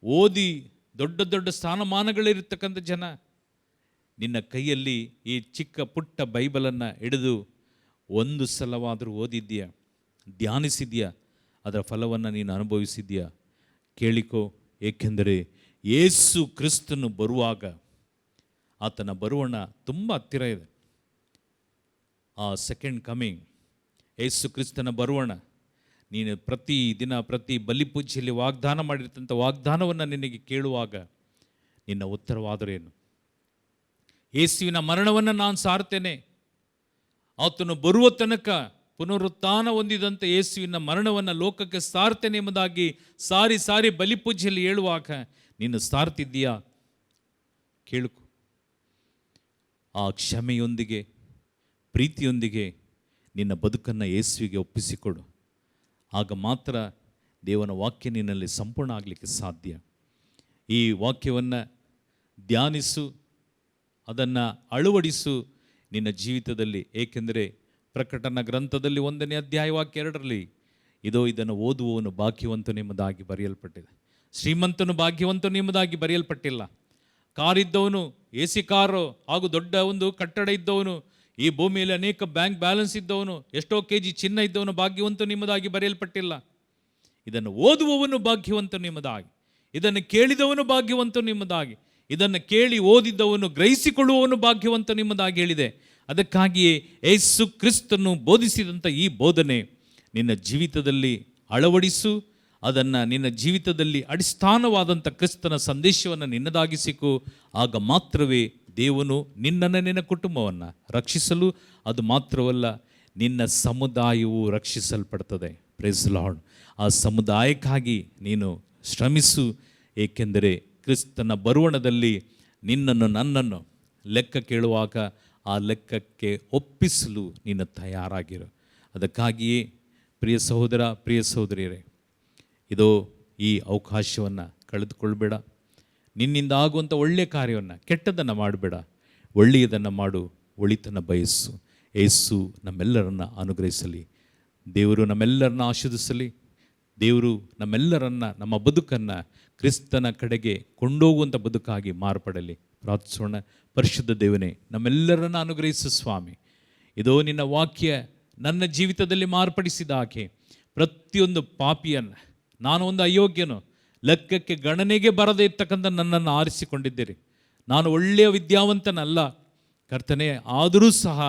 ಓದಿ ದೊಡ್ಡ ದೊಡ್ಡ ಸ್ಥಾನಮಾನಗಳಿರ್ತಕ್ಕಂಥ ಜನ, ನಿನ್ನ ಕೈಯಲ್ಲಿ ಈ ಚಿಕ್ಕ ಪುಟ್ಟ ಬೈಬಲನ್ನು ಹಿಡಿದು ಒಂದು ಸಲವಾದರೂ ಓದಿದ್ದೀಯಾ? ಧ್ಯಾನಿಸಿದ್ಯಾ? ಅದರ ಫಲವನ್ನು ನೀನು ಅನುಭವಿಸಿದ್ಯಾ? ಕೇಳಿಕೋ. ಏಕೆಂದರೆ ಯೇಸು ಕ್ರಿಸ್ತನು ಬರುವಾಗ, ಆತನ ಬರುವಣ ತುಂಬ ಹತ್ತಿರ ಇದೆ. ಆ ಸೆಕೆಂಡ್ ಕಮಿಂಗ್, ಯೇಸು ಕ್ರಿಸ್ತನ ಬರುವಣ, ನೀನು ಪ್ರತಿ ದಿನ ಪ್ರತಿ ಬಲಿಪೂಜೆಯಲ್ಲಿ ವಾಗ್ದಾನ ಮಾಡಿರ್ತಂಥ ವಾಗ್ದಾನವನ್ನು ನಿನಗೆ ಕೇಳುವಾಗ ನಿನ್ನ ಉತ್ತರವಾದರೇನು? ಯೇಸುವಿನ ಮರಣವನ್ನು ನಾನು ಸಾರ್ತೇನೆ, ಆತನು ಬರುವ ತನಕ ಪುನರುತ್ಥಾನ ಹೊಂದಿದಂಥ ಯೇಸುವಿನ ಮರಣವನ್ನು ಲೋಕಕ್ಕೆ ಸಾರ್ತೇನೆ ಎಂಬುದಾಗಿ ಸಾರಿ ಸಾರಿ ಬಲಿಪೂಜೆಯಲ್ಲಿ ಹೇಳುವಾಗ ನೀನು ಸಾರ್ತಿದ್ದೀಯಾ? ಕೇಳುಕು. ಆ ಕ್ಷಮೆಯೊಂದಿಗೆ, ಪ್ರೀತಿಯೊಂದಿಗೆ ನಿನ್ನ ಬದುಕನ್ನು ಯೇಸುವಿಗೆ ಒಪ್ಪಿಸಿಕೊಡು. ಆಗ ಮಾತ್ರ ದೇವನ ವಾಕ್ಯ ನಿನ್ನಲ್ಲಿ ಸಂಪೂರ್ಣ ಆಗಲಿಕ್ಕೆ ಸಾಧ್ಯ. ಈ ವಾಕ್ಯವನ್ನು ಧ್ಯಾನಿಸು, ಅದನ್ನು ಅಳವಡಿಸು ನಿನ್ನ ಜೀವಿತದಲ್ಲಿ. ಏಕೆಂದರೆ ಪ್ರಕಟಣಾ ಗ್ರಂಥದಲ್ಲಿ 1ನೇ ಅಧ್ಯಾಯ ವಾಕ್ಯ 2ರಲ್ಲಿ ಇದೋ ಇದನ್ನು ಓದುವವನು ಭಾಗ್ಯವಂತನು ಎಂಬುದಾಗಿ ಬರೆಯಲ್ಪಟ್ಟಿದೆ. ಶ್ರೀಮಂತನು ಭಾಗ್ಯವಂತನು ಎಂಬುದಾಗಿ ಬರೆಯಲ್ಪಟ್ಟಿಲ್ಲ. ಕಾರಿದ್ದವನು, ಎ ಸಿ ಕಾರು ಹಾಗೂ ದೊಡ್ಡ ಒಂದು ಕಟ್ಟಡ ಇದ್ದವನು, ಈ ಭೂಮಿಯಲ್ಲಿ ಅನೇಕ ಬ್ಯಾಂಕ್ ಬ್ಯಾಲೆನ್ಸ್ ಇದ್ದವನು, ಎಷ್ಟೋ KG ಚಿನ್ನ ಇದ್ದವನು ಭಾಗ್ಯವಂತನು ಎಂಬುದಾಗಿ ಬರೆಯಲ್ಪಟ್ಟಿಲ್ಲ. ಇದನ್ನು ಓದುವವನು ಭಾಗ್ಯವಂತನು ಎಂಬುದಾಗಿ, ಇದನ್ನು ಕೇಳಿದವನು ಭಾಗ್ಯವಂತನು ಎಂಬುದಾಗಿ, ಇದನ್ನು ಕೇಳಿ ಓದಿದ್ದವನು ಗ್ರಹಿಸಿಕೊಳ್ಳುವವನು ಭಾಗ್ಯವಂತನು ಎಂಬುದಾಗಿ ಹೇಳಿದೆ. ಅದಕ್ಕಾಗಿಯೇ ಯೇಸು ಕ್ರಿಸ್ತನು ಬೋಧಿಸಿದಂಥ ಈ ಬೋಧನೆ ನಿನ್ನ ಜೀವಿತದಲ್ಲಿ ಅಳವಡಿಸು. ಅದನ್ನು ನಿನ್ನ ಜೀವಿತದಲ್ಲಿ ಅಡಿಸ್ಥಾನವಾದಂಥ ಕ್ರಿಸ್ತನ ಸಂದೇಶವನ್ನು ನಿನ್ನದಾಗಿಸಿಕೊ. ಆಗ ಮಾತ್ರವೇ ದೇವನು ನಿನ್ನನ್ನು, ನಿನ್ನ ಕುಟುಂಬವನ್ನು ರಕ್ಷಿಸಲು, ಅದು ಮಾತ್ರವಲ್ಲ ನಿನ್ನ ಸಮುದಾಯವು ರಕ್ಷಿಸಲ್ಪಡ್ತದೆ. Price the lord. ಆ ಸಮುದಾಯಕ್ಕಾಗಿ ನೀನು ಶ್ರಮಿಸು. ಏಕೆಂದರೆ ಕ್ರಿಸ್ತನ ಬರುವಣದಲ್ಲಿ ನಿನ್ನನ್ನು, ನನ್ನನ್ನು ಲೆಕ್ಕ ಕೇಳುವಾಗ ಆ ಲೆಕ್ಕಕ್ಕೆ ಒಪ್ಪಿಸಲು ನೀನು ತಯಾರಾಗಿರು. ಅದಕ್ಕಾಗಿಯೇ ಪ್ರಿಯ ಸಹೋದರ, ಪ್ರಿಯ ಸಹೋದರಿಯರೇ, ಇದೋ ಈ ಅವಕಾಶವನ್ನು ಕಳೆದುಕೊಳ್ಬೇಡ. ನಿನ್ನಿಂದ ಆಗುವಂಥ ಒಳ್ಳೆಯ ಕಾರ್ಯವನ್ನು, ಕೆಟ್ಟದನ್ನು ಮಾಡಬೇಡ, ಒಳ್ಳೆಯದನ್ನು ಮಾಡು, ಒಳಿತನ ಬಯಸು. ಯೇಸು ನಮ್ಮೆಲ್ಲರನ್ನು ಅನುಗ್ರಹಿಸಲಿ. ದೇವರು ನಮ್ಮೆಲ್ಲರನ್ನ ಆಶೀರ್ವದಿಸಲಿ. ದೇವರು ನಮ್ಮೆಲ್ಲರನ್ನ, ನಮ್ಮ ಬದುಕನ್ನು ಕ್ರಿಸ್ತನ ಕಡೆಗೆ ಕೊಂಡೋಗುವಂಥ ಬದುಕಾಗಿ ಮಾರ್ಪಡಲಿ. ಪ್ರಾರ್ಥಿಸೋಣ. ಪರಿಶುದ್ಧ ದೇವನೇ, ನಮ್ಮೆಲ್ಲರನ್ನ ಅನುಗ್ರಹಿಸು ಸ್ವಾಮಿ. ಇದೋ ನಿನ್ನ ವಾಕ್ಯ ನನ್ನ ಜೀವಿತದಲ್ಲಿ ಮಾರ್ಪಡಿಸಿದ ಹಾಗೆ ಪ್ರತಿಯೊಂದು ಪಾಪಿಯನ್ನು, ನಾನು ಒಂದು ಅಯೋಗ್ಯನು, ಲೆಕ್ಕಕ್ಕೆ ಗಣನೆಗೆ ಬರದೇ ಇರ್ತಕ್ಕಂಥ ನನ್ನನ್ನು ಆರಿಸಿಕೊಂಡಿದ್ದೀರಿ. ನಾನು ಒಳ್ಳೆಯ ವಿದ್ಯಾವಂತನಲ್ಲ ಕರ್ತನೇ, ಆದರೂ ಸಹ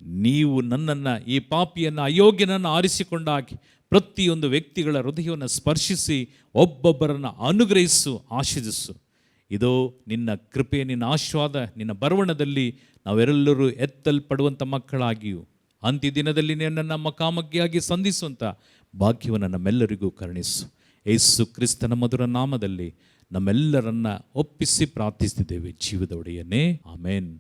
ನೀವು ನನ್ನನ್ನು, ಈ ಪಾಪಿಯನ್ನು, ಅಯೋಗ್ಯನನ್ನು ಆರಿಸಿಕೊಂಡಾಗಿ ಪ್ರತಿಯೊಂದು ವ್ಯಕ್ತಿಗಳ ಹೃದಯವನ್ನು ಸ್ಪರ್ಶಿಸಿ ಒಬ್ಬೊಬ್ಬರನ್ನು ಅನುಗ್ರಹಿಸು, ಆಶೀರ್ವದಿಸು. ಇದೋ ನಿನ್ನ ಕೃಪೆ, ನಿನ್ನ ಆಶೀರ್ವಾದ, ನಿನ್ನ ಬರವಣದಲ್ಲಿ ನಾವೆಲ್ಲರೂ ಎತ್ತಲ್ಪಡುವಂಥ ಮಕ್ಕಳಾಗಿಯೂ ಅಂತ್ಯದಿನದಲ್ಲಿ ನಿನ್ನನ್ನು ಮುಖಾಮುಖಿಯಾಗಿ ಸಂಧಿಸುವಂಥ ಭಾಗ್ಯವನ್ನು ನಮ್ಮೆಲ್ಲರಿಗೂ ಕರುಣಿಸು. ಯೇಸು ಕ್ರಿಸ್ತನ ಮಧುರ ನಾಮದಲ್ಲಿ ನಮ್ಮೆಲ್ಲರನ್ನ ಒಪ್ಪಿಸಿ ಪ್ರಾರ್ಥಿಸುತ್ತಿದ್ದೇವೆ ಜೀವದ ಒಡೆಯನೇ, ಆಮೇನ್.